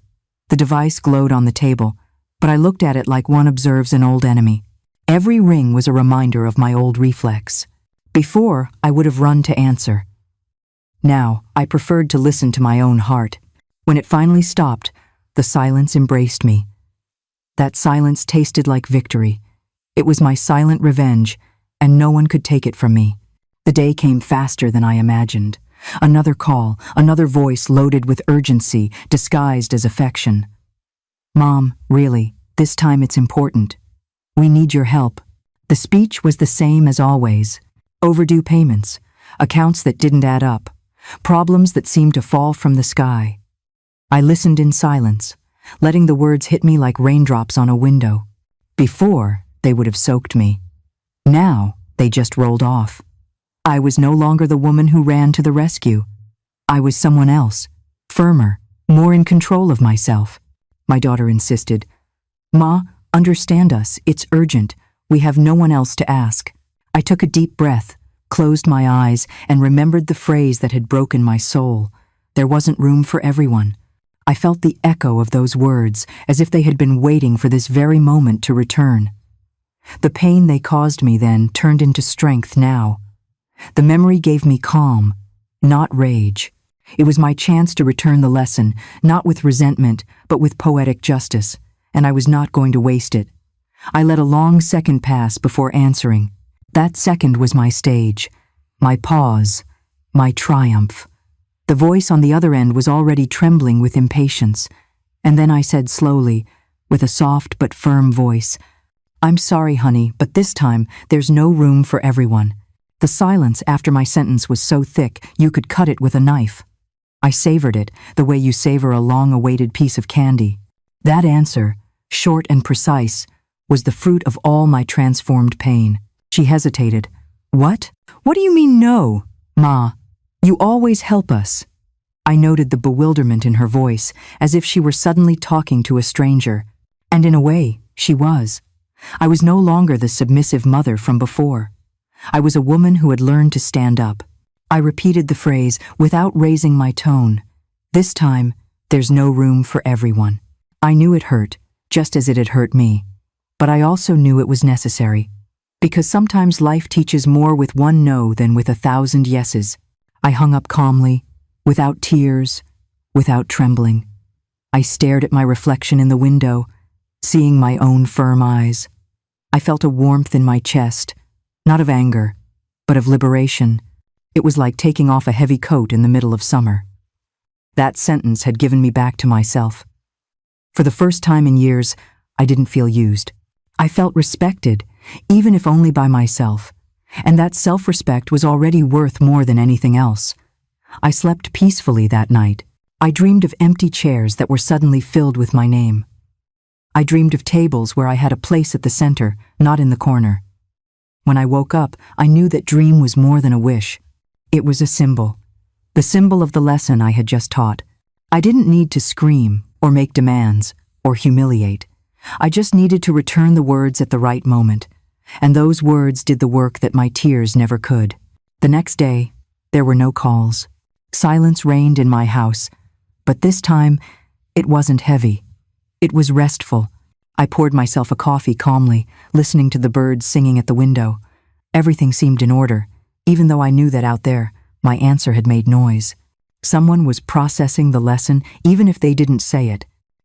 The device glowed on the table, but I looked at it like one observes an old enemy. Every ring was a reminder of my old reflex. Before, I would have run to answer. Now, I preferred to listen to my own heart. When it finally stopped, the silence embraced me. That silence tasted like victory. It was my silent revenge, and no one could take it from me. The day came faster than I imagined. Another call, another voice loaded with urgency, disguised as affection. "Mom, really, this time it's important. We need your help." The speech was the same as always. Overdue payments, accounts that didn't add up, problems that seemed to fall from the sky. I listened in silence, letting the words hit me like raindrops on a window. Before, they would have soaked me. Now, they just rolled off. I was no longer the woman who ran to the rescue. I was someone else, firmer, more in control of myself. My daughter insisted, "Ma, understand us, it's urgent. We have no one else to ask." I took a deep breath, closed my eyes, and remembered the phrase that had broken my soul. There wasn't room for everyone. I felt the echo of those words, as if they had been waiting for this very moment to return. The pain they caused me then turned into strength now. The memory gave me calm, not rage. It was my chance to return the lesson, not with resentment, but with poetic justice, and I was not going to waste it. I let a long second pass before answering. That second was my stage, my pause, my triumph. The voice on the other end was already trembling with impatience, and then I said slowly, with a soft but firm voice, "I'm sorry, honey, but this time there's no room for everyone." The silence after my sentence was so thick you could cut it with a knife. I savored it, the way you savor a long-awaited piece of candy. That answer, short and precise, was the fruit of all my transformed pain. She hesitated. "What? What do you mean no? Ma, you always help us." I noted the bewilderment in her voice, as if she were suddenly talking to a stranger. And in a way, she was. I was no longer the submissive mother from before. I was a woman who had learned to stand up. I repeated the phrase without raising my tone. This time, there's no room for everyone. I knew it hurt, just as it had hurt me. But I also knew it was necessary. Because sometimes life teaches more with one no than with 1,000 yeses. I hung up calmly, without tears, without trembling. I stared at my reflection in the window, seeing my own firm eyes. I felt a warmth in my chest, not of anger, but of liberation. It was like taking off a heavy coat in the middle of summer. That sentence had given me back to myself. For the first time in years, I didn't feel used. I felt respected, even if only by myself, and that self-respect was already worth more than anything else. I slept peacefully that night. I dreamed of empty chairs that were suddenly filled with my name. I dreamed of tables where I had a place at the center, not in the corner. When I woke up, I knew that dream was more than a wish. It was a symbol, the symbol of the lesson I had just taught. I didn't need to scream or make demands or humiliate. I just needed to return the words at the right moment, and those words did the work that my tears never could. The next day, there were no calls. Silence reigned in my house, but this time, it wasn't heavy. It was restful. I poured myself a coffee calmly, listening to the birds singing at the window. Everything seemed in order, even though I knew that out there, my answer had made noise. Someone was processing the lesson, even if they didn't say it,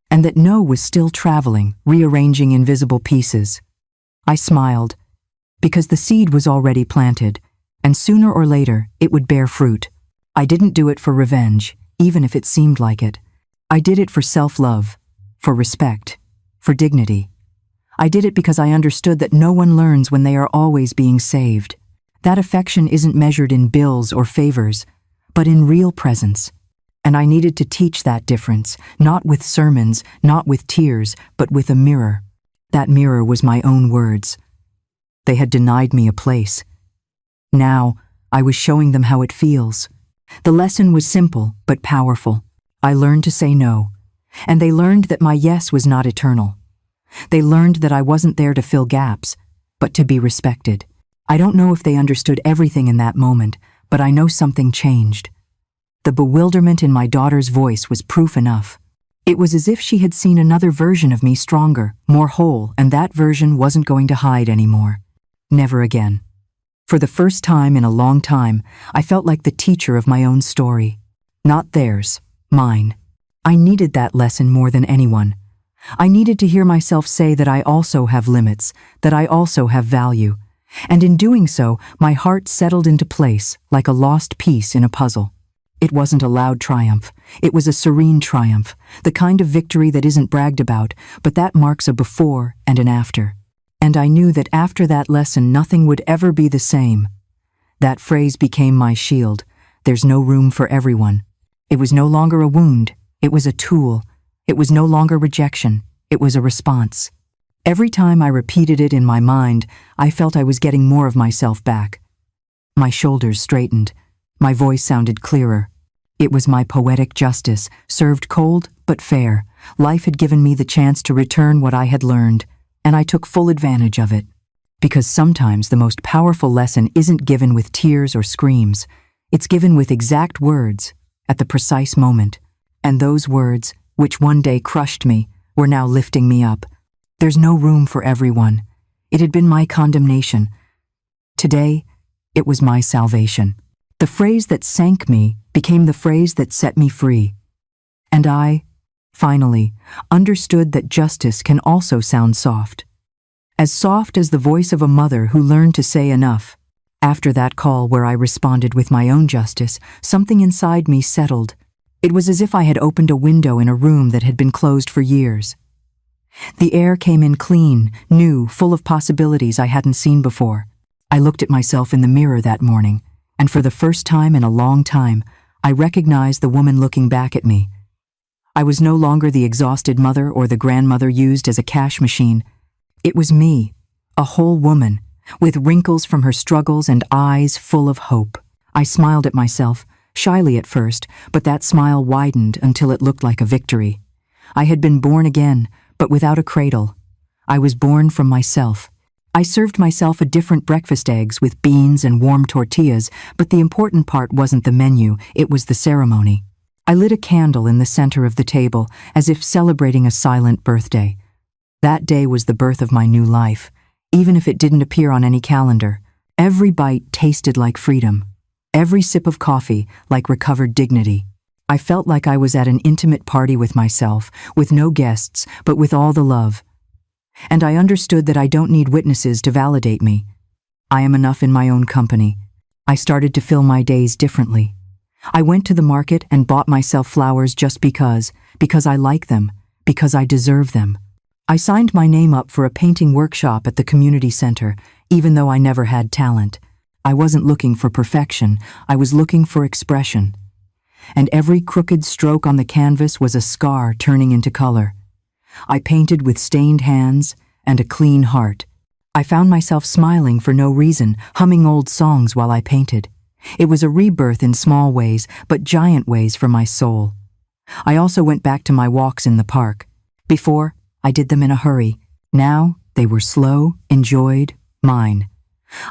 and that no was still traveling, rearranging invisible pieces. I smiled, because the seed was already planted, and sooner or later it would bear fruit. I didn't do it for revenge, even if it seemed like it. I did it for self-love, for respect, for dignity. I did it because I understood that no one learns when they are always being saved. That affection isn't measured in bills or favors, but in real presence. And I needed to teach that difference, not with sermons, not with tears, but with a mirror. That mirror was my own words. They had denied me a place. Now, I was showing them how it feels. The lesson was simple, but powerful. I learned to say no, and they learned that my yes was not eternal. They learned that I wasn't there to fill gaps, but to be respected. I don't know if they understood everything in that moment, but I know something changed. The bewilderment in my daughter's voice was proof enough. It was as if she had seen another version of me, stronger, more whole, and that version wasn't going to hide anymore. Never again. For the first time in a long time, I felt like the teacher of my own story. Not theirs, mine. I needed that lesson more than anyone. I needed to hear myself say that I also have limits, that I also have value. And in doing so, my heart settled into place like a lost piece in a puzzle. It wasn't a loud triumph. It was a serene triumph, the kind of victory that isn't bragged about, but that marks a before and an after. And I knew that after that lesson, nothing would ever be the same. That phrase became my shield. There's no room for everyone. It was no longer a wound. It was a tool. It was no longer rejection. It was a response. Every time I repeated it in my mind, I felt I was getting more of myself back. My shoulders straightened. My voice sounded clearer. It was my poetic justice, served cold but fair. Life had given me the chance to return what I had learned, and I took full advantage of it. Because sometimes the most powerful lesson isn't given with tears or screams. It's given with exact words, at the precise moment. And those words, which one day crushed me, were now lifting me up. There's no room for everyone. It had been my condemnation. Today, it was my salvation. The phrase that sank me became the phrase that set me free. And I, finally, understood that justice can also sound soft. As soft as the voice of a mother who learned to say enough. After that call where I responded with my own justice, something inside me settled. It was as if I had opened a window in a room that had been closed for years. The air came in clean, new, full of possibilities I hadn't seen before. I looked at myself in the mirror that morning, and for the first time in a long time, I recognized the woman looking back at me. I was no longer the exhausted mother or the grandmother used as a cash machine. It was me, a whole woman, with wrinkles from her struggles and eyes full of hope. I smiled at myself, shyly at first, but that smile widened until it looked like a victory. I had been born again, but without a cradle. I was born from myself. I served myself a different breakfast eggs with beans and warm tortillas, but the important part wasn't the menu, it was the ceremony. I lit a candle in the center of the table, as if celebrating a silent birthday. That day was the birth of my new life, even if it didn't appear on any calendar. Every bite tasted like freedom. Every sip of coffee like recovered dignity. I felt like I was at an intimate party with myself, with no guests, but with all the love. And I understood that I don't need witnesses to validate me. I am enough in my own company. I started to fill my days differently. I went to the market and bought myself flowers just because I like them, because I deserve them. I signed my name up for a painting workshop at the community center, even though I never had talent. I wasn't looking for perfection, I was looking for expression. And every crooked stroke on the canvas was a scar turning into color. I painted with stained hands and a clean heart. I found myself smiling for no reason, humming old songs while I painted. It was a rebirth in small ways, but giant ways for my soul. I also went back to my walks in the park. Before, I did them in a hurry. Now, they were slow, enjoyed, mine.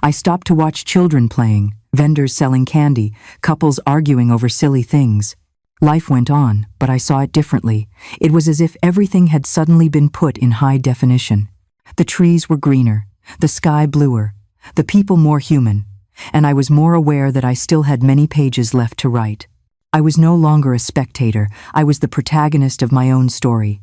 I stopped to watch children playing, vendors selling candy, couples arguing over silly things. Life went on, but I saw it differently. It was as if everything had suddenly been put in high definition. The trees were greener, the sky bluer, the people more human, and I was more aware that I still had many pages left to write. I was no longer a spectator, I was the protagonist of my own story.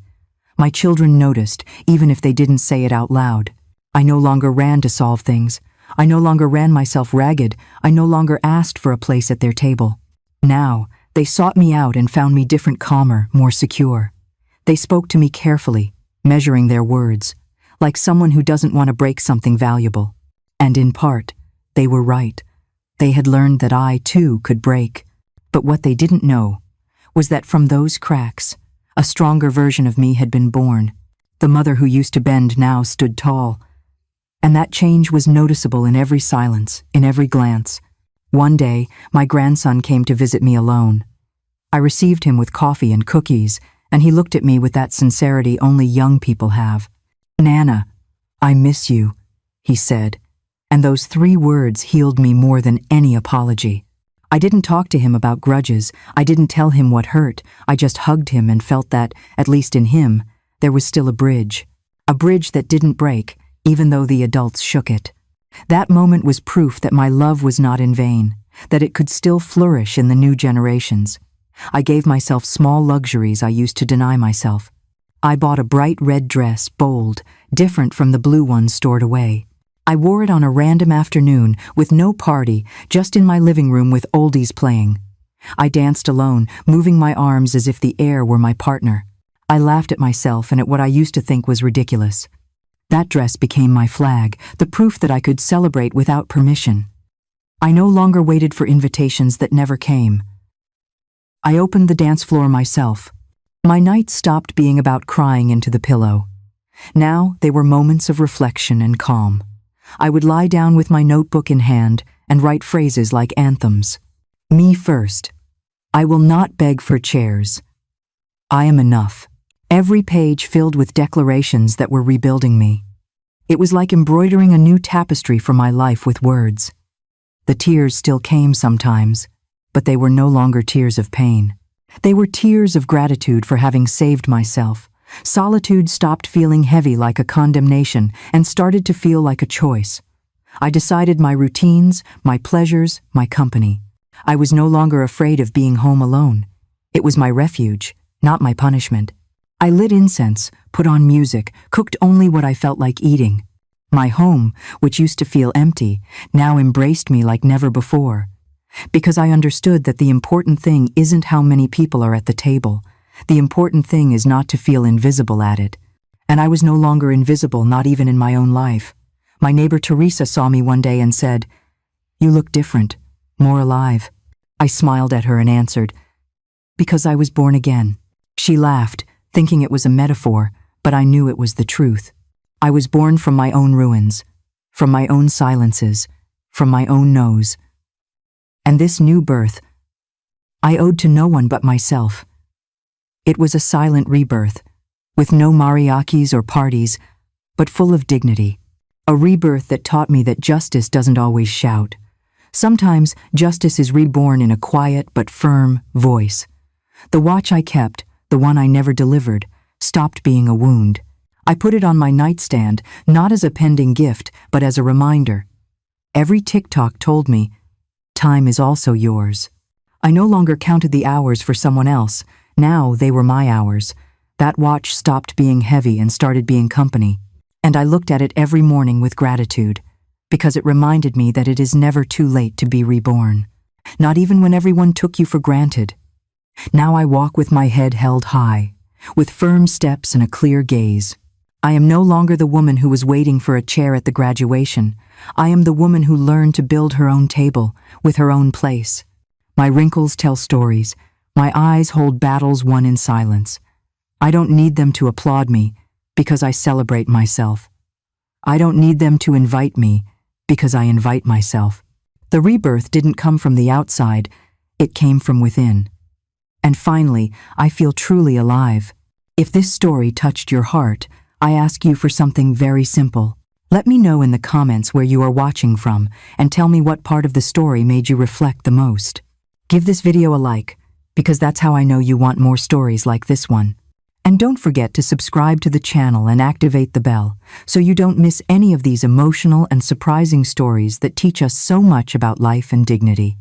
My children noticed, even if they didn't say it out loud. I no longer ran to solve things. I no longer ran myself ragged. I no longer asked for a place at their table. Now, they sought me out and found me different, calmer, more secure. They spoke to me carefully, measuring their words, like someone who doesn't want to break something valuable. And in part, they were right. They had learned that I, too, could break. But what they didn't know was that from those cracks, a stronger version of me had been born. The mother who used to bend now stood tall. And that change was noticeable in every silence, in every glance. One day, my grandson came to visit me alone. I received him with coffee and cookies, and he looked at me with that sincerity only young people have. "Nana, I miss you," he said, and those 3 words healed me more than any apology. I didn't talk to him about grudges. I didn't tell him what hurt. I just hugged him and felt that, at least in him, there was still a bridge that didn't break, even though the adults shook it. That moment was proof that my love was not in vain, that it could still flourish in the new generations. I gave myself small luxuries I used to deny myself. I bought a bright red dress, bold, different from the blue ones stored away. I wore it on a random afternoon, with no party, just in my living room with oldies playing. I danced alone, moving my arms as if the air were my partner. I laughed at myself and at what I used to think was ridiculous. That dress became my flag, the proof that I could celebrate without permission. I no longer waited for invitations that never came. I opened the dance floor myself. My nights stopped being about crying into the pillow. Now they were moments of reflection and calm. I would lie down with my notebook in hand and write phrases like anthems. Me first. I will not beg for chairs. I am enough. Every page filled with declarations that were rebuilding me. It was like embroidering a new tapestry for my life with words. The tears still came sometimes, but they were no longer tears of pain. They were tears of gratitude for having saved myself. Solitude stopped feeling heavy like a condemnation and started to feel like a choice. I decided my routines, my pleasures, my company. I was no longer afraid of being home alone. It was my refuge, not my punishment. I lit incense, put on music, cooked only what I felt like eating. My home, which used to feel empty, now embraced me like never before. Because I understood that the important thing isn't how many people are at the table. The important thing is not to feel invisible at it. And I was no longer invisible, not even in my own life. My neighbor Teresa saw me one day and said, "You look different, more alive." I smiled at her and answered, "Because I was born again." She laughed, thinking it was a metaphor, but I knew it was the truth. I was born from my own ruins, from my own silences, from my own no's. And this new birth, I owed to no one but myself. It was a silent rebirth, with no mariachis or parties, but full of dignity. A rebirth that taught me that justice doesn't always shout. Sometimes justice is reborn in a quiet but firm voice. The watch I kept, the one I never delivered, stopped being a wound. I put it on my nightstand, not as a pending gift, but as a reminder. Every tick-tock told me, time is also yours. I no longer counted the hours for someone else. Now they were my hours. That watch stopped being heavy and started being company. And I looked at it every morning with gratitude, because it reminded me that it is never too late to be reborn. Not even when everyone took you for granted. Now I walk with my head held high, with firm steps and a clear gaze. I am no longer the woman who was waiting for a chair at the graduation. I am the woman who learned to build her own table, with her own place. My wrinkles tell stories. My eyes hold battles won in silence. I don't need them to applaud me, because I celebrate myself. I don't need them to invite me, because I invite myself. The rebirth didn't come from the outside, it came from within. And finally, I feel truly alive. If this story touched your heart, I ask you for something very simple. Let me know in the comments where you are watching from, and tell me what part of the story made you reflect the most. Give this video a like, because that's how I know you want more stories like this one. And don't forget to subscribe to the channel and activate the bell, so you don't miss any of these emotional and surprising stories that teach us so much about life and dignity.